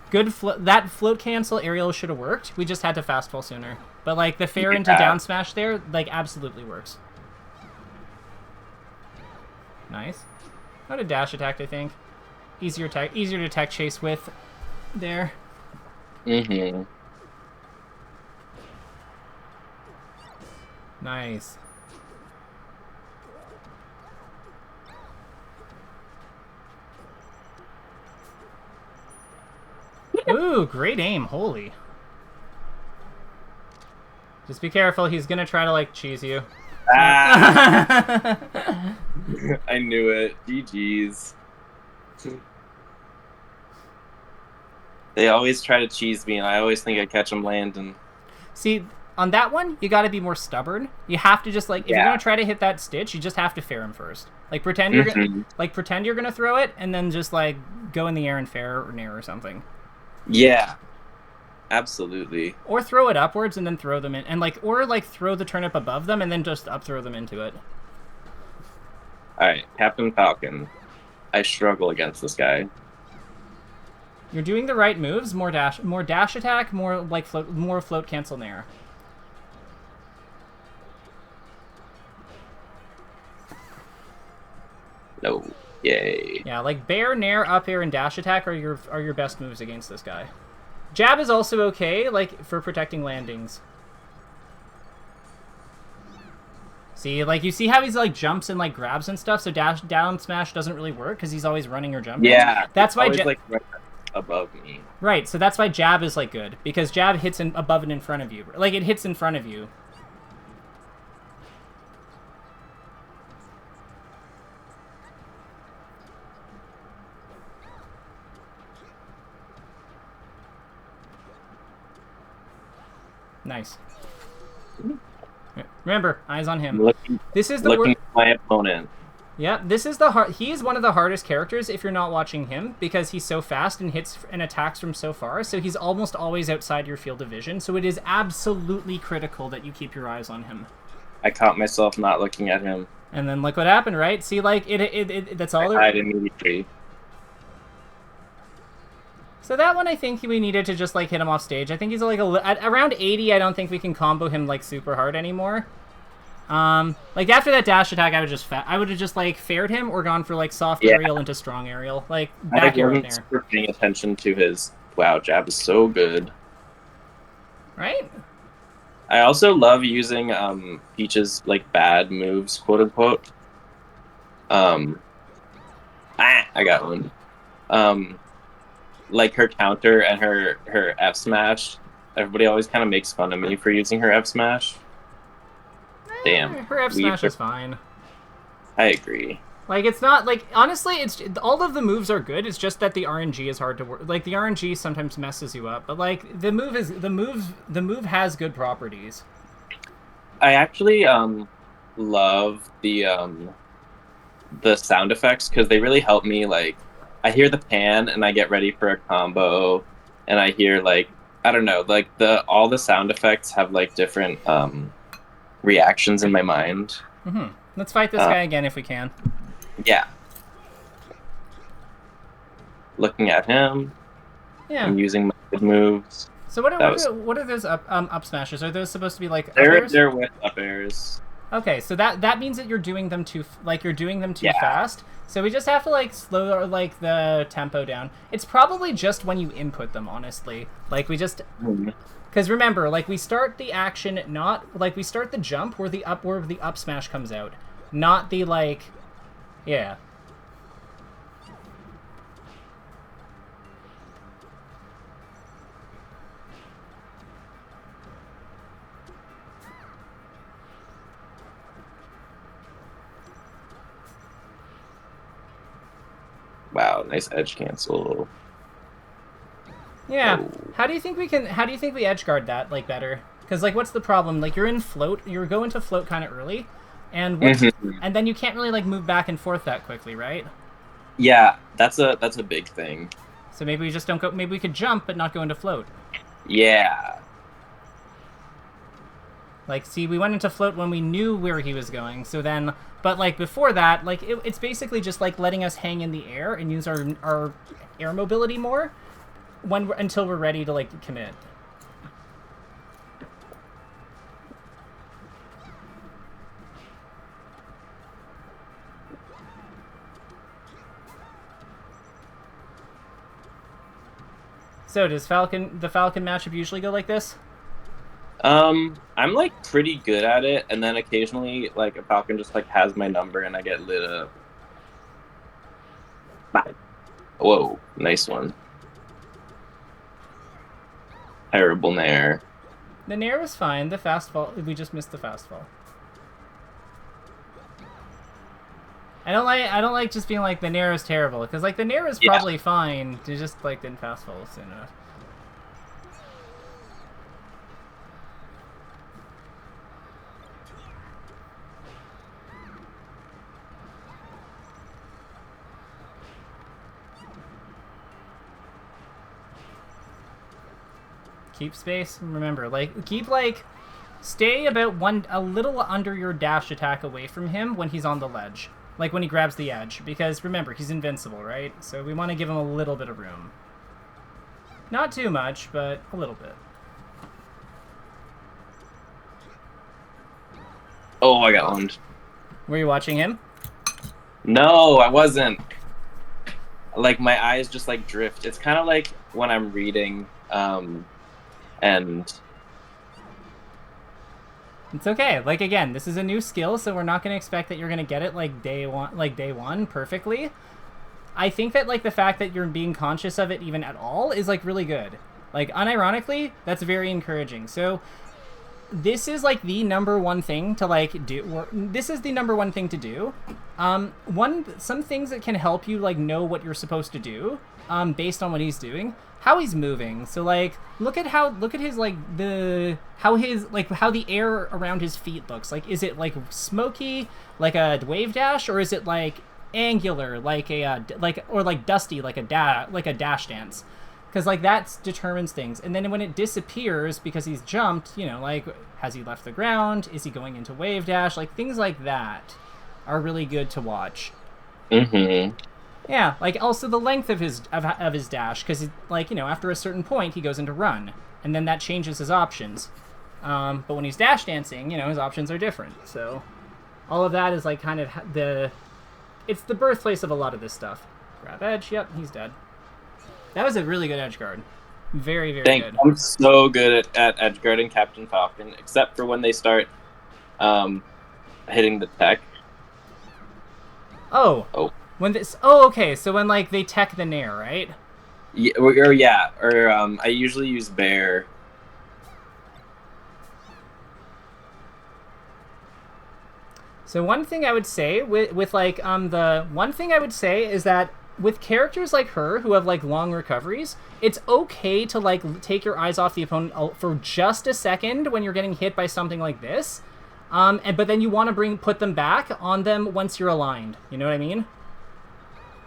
Good that float cancel aerial should have worked. We just had to fast fall sooner. But, like, the fair into down smash there, like, absolutely works. Nice. Not a dash attack, I think. Easier to tech chase with there. Mm-hmm. Nice. Ooh, great aim. Holy. Just be careful. He's going to try to, like, cheese you. Ah! I knew it. GG's. They always try to cheese me, and I always think I catch them landing. See, on that one, you got to be more stubborn. You have to just, like, if you're going to try to hit that stitch, you just have to fair him first. Like, pretend you're pretend you're going to throw it, and then just, like, go in the air and fair or nair or something. Yeah. Absolutely. Or throw it upwards and then throw them in, and, like, or, like, throw the turnip above them and then just up throw them into it. Alright, Captain Falcon. I struggle against this guy. You're doing the right moves. More dash attack, more, like, float cancel nair. No. Yay. Yeah, like, bair, nair, up air, and dash attack are your best moves against this guy. Jab is also okay, like, for protecting landings. See, like, you see how he's, like, jumps and, like, grabs and stuff, so down smash doesn't really work because he's always running or jumping. Yeah, that's why like right above me. Right, so that's why jab is, like, good, because jab hits above and in front of you. Like, it hits in front of you. Nice. Remember, eyes on him. This is the looking at my opponent. Yep, this is the hard. He is one of the hardest characters if you're not watching him because he's so fast and hits and attacks from so far. So he's almost always outside your field of vision. So it is absolutely critical that you keep your eyes on him. I caught myself not looking at him. And then look what happened, right? See, like that's all. I died immediately. So that one, I think we needed to just like hit him off stage. I think he's like at around 80. I don't think we can combo him like super hard anymore. Like after that dash attack, I would have just like fared him or gone for like soft aerial into strong aerial, like back air in there. For paying attention to his jab is so good, right? I also love using Peach's like bad moves, quote unquote. I got one. Like her counter and her F smash. Everybody always kind of makes fun of me for using her F smash. Damn. Her F smash is fine. I agree. Like, it's not, like, honestly, it's all of the moves are good. It's just that the RNG is hard to work. Like, the RNG sometimes messes you up. But, like, the move has good properties. I actually, love the sound effects because they really help me, like, I hear the pan and I get ready for a combo and I hear, like, I don't know, like, all the sound effects have, like, different, reactions in my mind. Mm-hmm. Let's fight this guy again if we can. Yeah. Looking at him. Yeah. I'm using my good moves. So what are those up smashes? Are those supposed to be like they're with up airs. Okay, so that means that you're doing them too fast. So we just have to like slow like the tempo down. It's probably just when you input them, honestly. Like we just because remember, like we start the action not like we start the jump where the up smash comes out, not the like yeah. Wow, nice edge cancel. Yeah. Oh. How do you think we edge guard that like better? Because like, what's the problem? Like, you're in float. You're going to float kind of early, and and then you can't really like move back and forth that quickly, right? Yeah, that's a big thing. So maybe we just don't go. Maybe we could jump but not go into float. Yeah. Like, see, we went into float when we knew where he was going. So then, but like before that, like it's basically just like letting us hang in the air and use our air mobility more until we're ready to like commit. So does the Falcon matchup usually go like this? I'm like pretty good at it, and then occasionally like a Falcon just like has my number and I get lit up. Whoa, nice one. Terrible nair. The nair was fine. The fast fall, we just missed the fast fall. I don't like just being like the nair is terrible, because like the nair is probably fine. They just like didn't fast fall soon enough. Keep space. Remember, like keep like stay about a little under your dash attack away from him when he's on the ledge. Like when he grabs the edge, because remember, he's invincible, right? So we want to give him a little bit of room. Not too much, but a little bit. Oh, I got owned. Were you watching him? No, I wasn't. Like my eyes just like drift. It's kind of like when I'm reading, and it's okay. Like again, this is a new skill, so we're not going to expect that you're going to get it like day one perfectly. I think that like the fact that you're being conscious of it even at all is like really good. Like unironically, that's very encouraging. So this is like the number one thing to like do. This is the number one thing to do. Some things that can help you like know what you're supposed to do, based on what he's doing, how he's moving. So like, look at his like how the air around his feet looks. Like, is it like smoky, like a wave dash, or is it like angular, like a or like dusty, like a dash dance? Because, like, that determines things. And then when it disappears because he's jumped, you know, like, has he left the ground? Is he going into wave dash? Like, things like that are really good to watch. Mm-hmm. Yeah, like, also the length of his dash. Because, like, you know, after a certain point, he goes into run. And then that changes his options. But when he's dash dancing, you know, his options are different. So all of that is, like, kind of it's the birthplace of a lot of this stuff. Grab edge. Yep, he's dead. That was a really good edge guard. Very, very good. I'm so good at edge guarding Captain Falcon, except for when they start hitting the tech. Oh. Okay. So when like they tech the Nair, right? Yeah, I usually use Bear. So one thing I would say with like the one thing I would say is that with characters like her who have like long recoveries, it's okay to like take your eyes off the opponent for just a second when you're getting hit by something like this, but then you want to put them back on them once you're aligned. You know what I mean?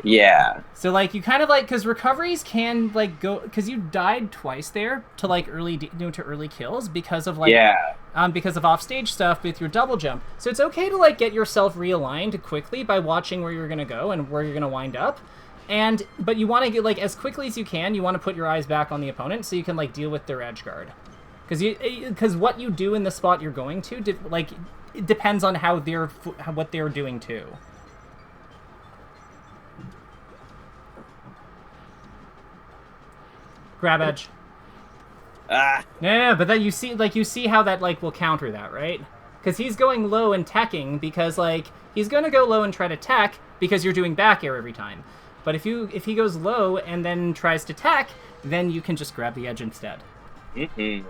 Yeah. So like you kind of like, because recoveries can like go, because you died twice there to like early kills because of like because of offstage stuff with your double jump. So it's okay to like get yourself realigned quickly by watching where you're gonna go and where you're gonna wind up. But you want to get like as quickly as you can. You want to put your eyes back on the opponent so you can like deal with their edge guard, because what you do in the spot you're going to it depends on what they're doing too. Grab edge. Yeah, but then you see how that like will counter that, right? Because he's going low and teching because like he's gonna go low and try to tech because you're doing back air every time. But if he goes low and then tries to tech, then you can just grab the edge instead. Mm-hmm.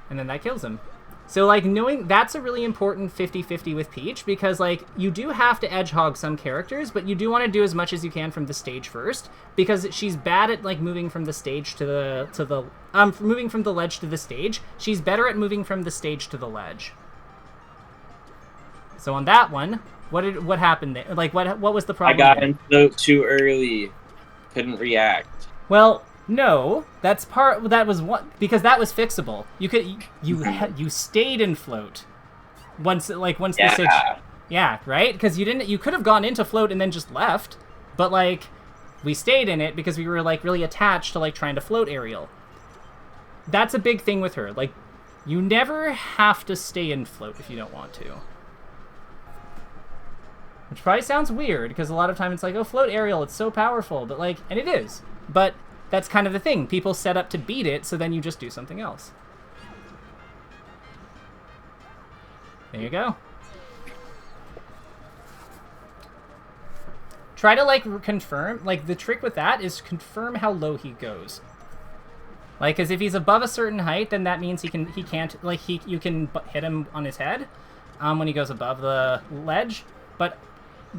And then that kills him. So, like, knowing that's a really important 50-50 with Peach, because, like, you do have to edge hog some characters, but you do want to do as much as you can from the stage first, because she's bad at, like, moving from the stage moving from the ledge to the stage. She's better at moving from the stage to the ledge. So on that one, what happened there? Like, what was the problem? I got in float too early. Couldn't react. Well, no, that was what, because that was fixable. You stayed in float once the stage. Yeah, right? Because you could have gone into float and then just left, but like we stayed in it because we were like really attached to like trying to float aerial. That's a big thing with her. Like, you never have to stay in float if you don't want to. Which probably sounds weird because a lot of time it's like, oh, float aerial, it's so powerful, but like, and it is, but that's kind of the thing. People set up to beat it, so then you just do something else. There you go. Try to, like, confirm. Like, the trick with that is confirm how low he goes. Like, because if he's above a certain height, then that means you can hit him on his head when he goes above the ledge. But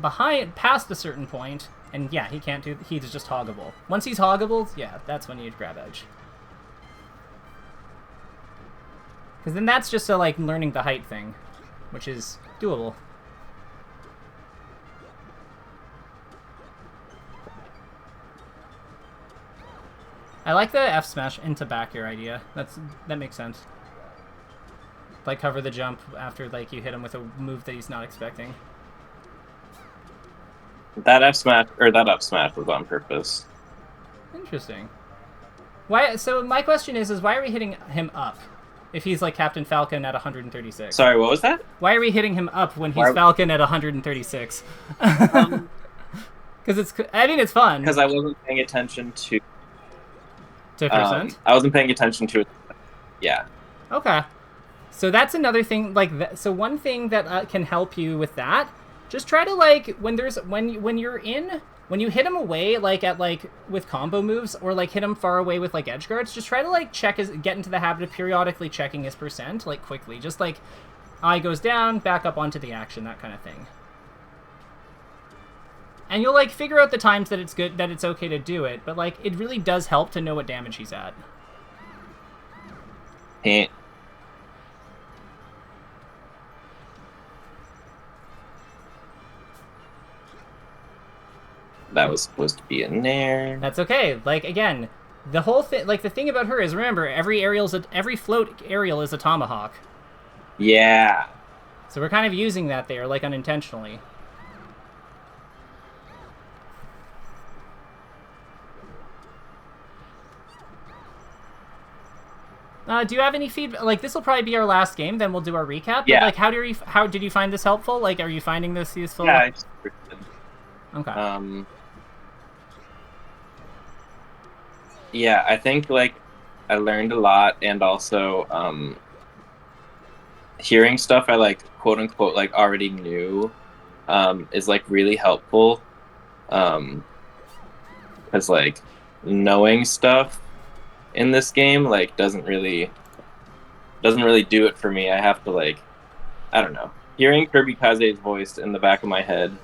past a certain point, and yeah, he's just hoggable. Once he's hoggable, yeah, that's when you'd grab edge. Because then that's just a, like, learning the height thing, which is doable. I like the F smash into back air idea. That makes sense. Like, cover the jump after, like, you hit him with a move that he's not expecting. That up smash was on purpose. Interesting. Why? So my question is why are we hitting him up if he's like Captain Falcon at 136? Sorry, what was that? Why are we hitting him up when he's Falcon at 136? Because it's fun. Because I wasn't paying attention to. To percent? I wasn't paying attention to it. Yeah. Okay. So that's another thing. Like, so one thing that can help you with that. Just try to, like, when you're in when you hit him away, like at like with combo moves, or like hit him far away with like edge guards, just try to like get into the habit of periodically checking his percent, like quickly, just like eye goes down, back up onto the action, that kind of thing. And you'll like figure out the times that it's okay to do it, but like it really does help to know what damage he's at. Hey. That was supposed to be in there. That's okay. Like, again, the whole thing, like, the thing about her is, remember, every float aerial is a tomahawk. Yeah. So we're kind of using that there, like, unintentionally. Do you have any feedback? Like, this will probably be our last game, then we'll do our recap. Yeah. But, like, how did you find this helpful? Like, are you finding this useful? Yeah, I just... Okay. Yeah, I think, like, I learned a lot, and also, hearing stuff I, like, quote-unquote, like, already knew, is, like, really helpful, because, like, knowing stuff in this game, like, doesn't really do it for me. I have to, like, I don't know. Hearing KirbyKaze's voice in the back of my head,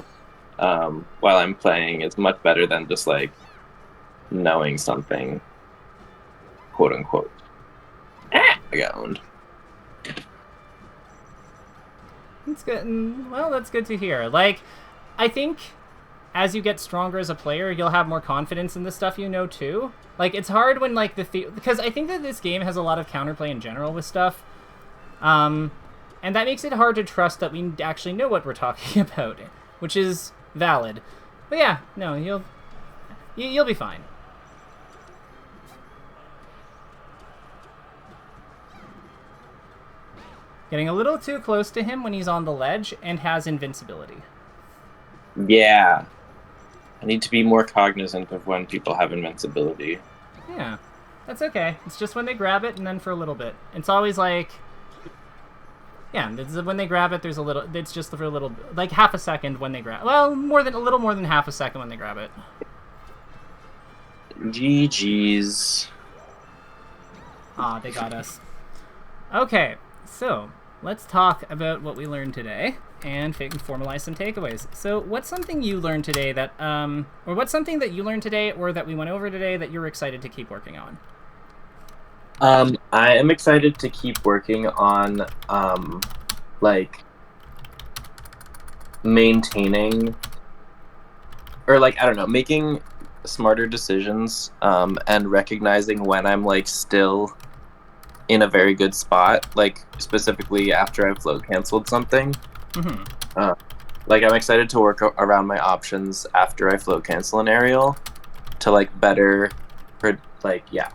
while I'm playing is much better than just, like, knowing something, quote unquote. I got owned. That's good. Well, that's good to hear. Like, I think as you get stronger as a player, you'll have more confidence in the stuff you know too. Like, it's hard when like because I think that this game has a lot of counterplay in general with stuff, and that makes it hard to trust that we actually know what we're talking about, which is valid. But yeah, no, you'll be fine. Getting a little too close to him when he's on the ledge and has invincibility. Yeah. I need to be more cognizant of when people have invincibility. Yeah, that's okay. It's just when they grab it and then for a little bit. It's always like... Yeah, when they grab it, there's a little... It's just for a little... Like half a second when they grab... Well, a little more than half a second when they grab it. GG's. Ah, they got us. Okay, so let's talk about what we learned today and formalize some takeaways. So what's something you learned today that, or what's something that you learned today or that we went over today that you're excited to keep working on? I am excited to keep working on, like, maintaining, or, like, I don't know, making smarter decisions, and recognizing when I'm, like, still in a very good spot, like, specifically after I've float canceled something. Mm-hmm. Like, I'm excited to work around my options after I float cancel an aerial to, like, better, like, yeah.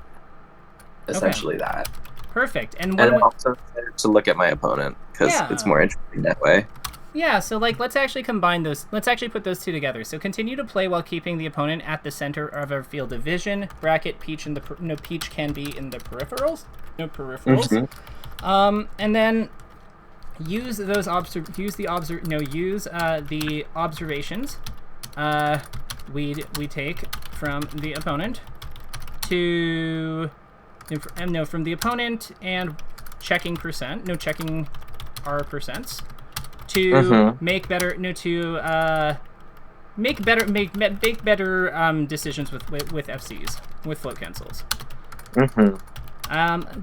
Essentially that. Perfect. And I'm also excited to look at my opponent, because it's more interesting that way. Yeah, so like let's actually combine those. Let's actually put those two together. So continue to play while keeping the opponent at the center of our field of vision. Bracket Peach in the Peach can be in the peripherals. No peripherals. Mm-hmm. And then use those the observations we take from the opponent to from the opponent and checking our percents to make better decisions with FCs, with float cancels.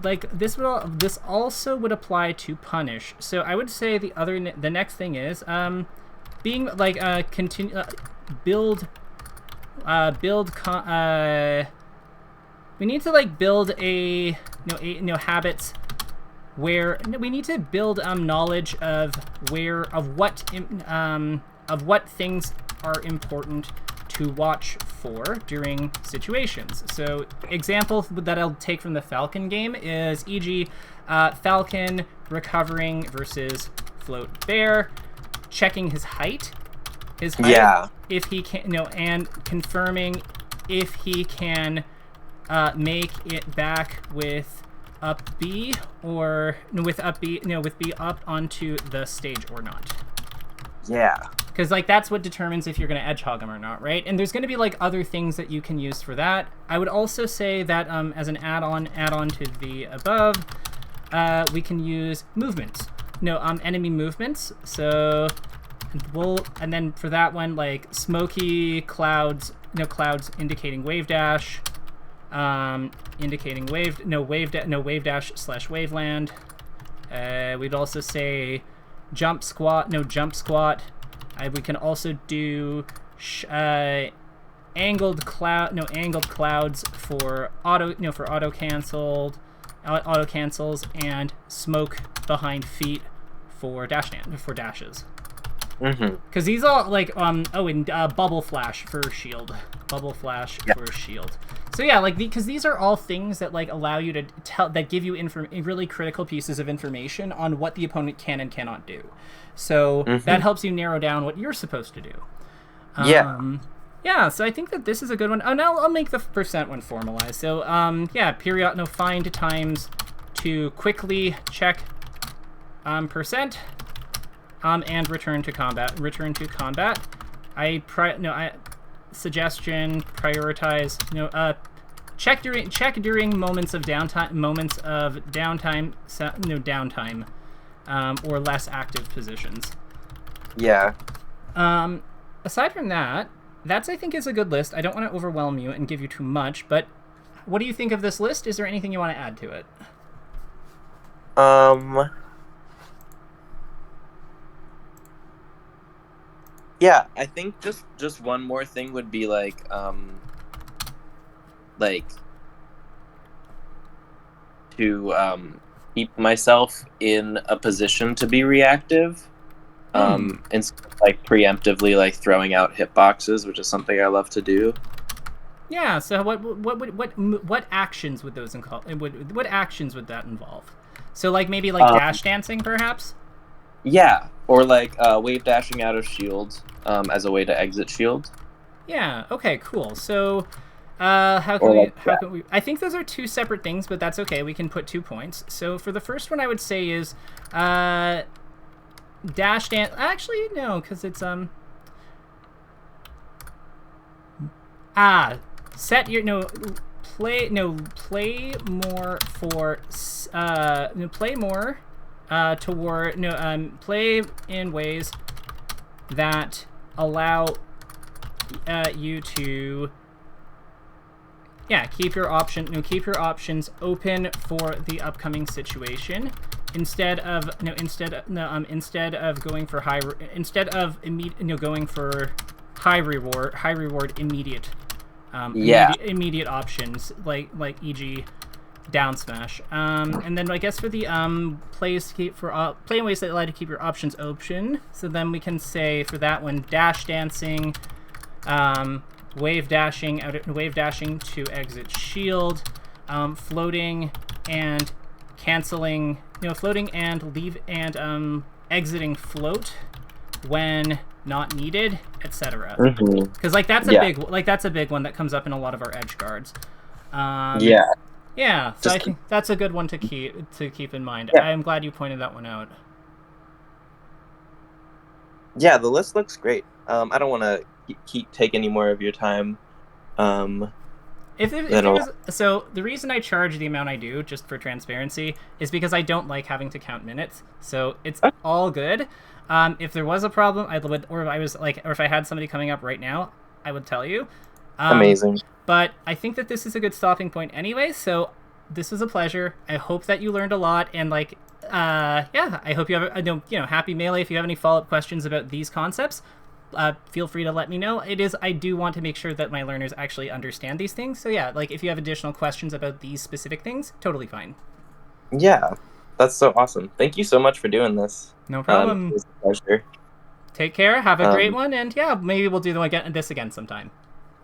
Like this also would apply to punish. So I would say the next thing is being like we need to like build habits where we need to build knowledge of what things are important to watch for during situations. So example that I'll take from the Falcon game is e.g. Falcon recovering versus float bear, checking his height, yeah, if he can, and confirming if he can make it back with up B or with B up onto the stage or not. Yeah. Because, like, that's what determines if you're going to edge hog them or not, right? And there's going to be, like, other things that you can use for that. I would also say that as an add-on to the above, we can use movements. No, enemy movements. So, and then for that one, like, smoky clouds, clouds indicating wave dash, indicating wave dash / waveland. We'd also say jump squat, we can also do angled clouds for auto cancels, and smoke behind feet for dashes. Because these all like and bubble flash for shield. For shield. So yeah, like because these are all things that like allow you to that give you really critical pieces of information on what the opponent can and cannot do. So that helps you narrow down what you're supposed to do. Yeah, so I think that this is a good one. Oh, now I'll make the percent one formalized. So find times to quickly check percent and return to combat. Suggestion prioritize check during moments of downtime or less active positions. Yeah. Aside from that, that's I think is a good list. I don't want to overwhelm you and give you too much, but what do you think of this list? Is there anything you want to add to it? Yeah, I think just one more thing would be like to keep myself in a position to be reactive, instead of like preemptively like throwing out hitboxes, which is something I love to do. Yeah. So what actions would those what actions would that involve? So like maybe like dash dancing, perhaps. Yeah, or like wave dashing out of shield as a way to exit shield. Yeah. Okay. Cool. So, how can we? I think those are two separate things, but that's okay. We can put 2 points. So for the first one, I would say is dash dance. Actually, no, because it's set your play more for play more. Play in ways that allow you to keep your options open for the upcoming situation instead of going for high reward immediate options like e.g. down smash, and then I guess for the play in ways that allow you to keep your options open. So then we can say for that one, dash dancing, wave dashing to exit shield, floating and canceling, floating and leave and exiting float when not needed, etc. Because like that's a big one that comes up in a lot of our edge guards. Yeah, so I think that's a good one to keep in mind. Yeah. I am glad you pointed that one out. Yeah, the list looks great. I don't want to take any more of your time. So the reason I charge the amount I do, just for transparency, is because I don't like having to count minutes. So it's all good. If there was a problem, or if I had somebody coming up right now, I would tell you. Amazing. But I think that this is a good stopping point anyway, so this was a pleasure. I hope that you learned a lot, and I hope you have happy Melee. If you have any follow-up questions about these concepts, feel free to let me know. I do want to make sure that my learners actually understand these things, so yeah, if you have additional questions about these specific things, totally fine. Yeah, that's so awesome. Thank you so much for doing this. No problem. It was a pleasure. Take care, have a great one, and yeah, maybe we'll do this again sometime.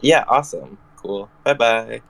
Yeah, awesome. Cool. Bye-bye.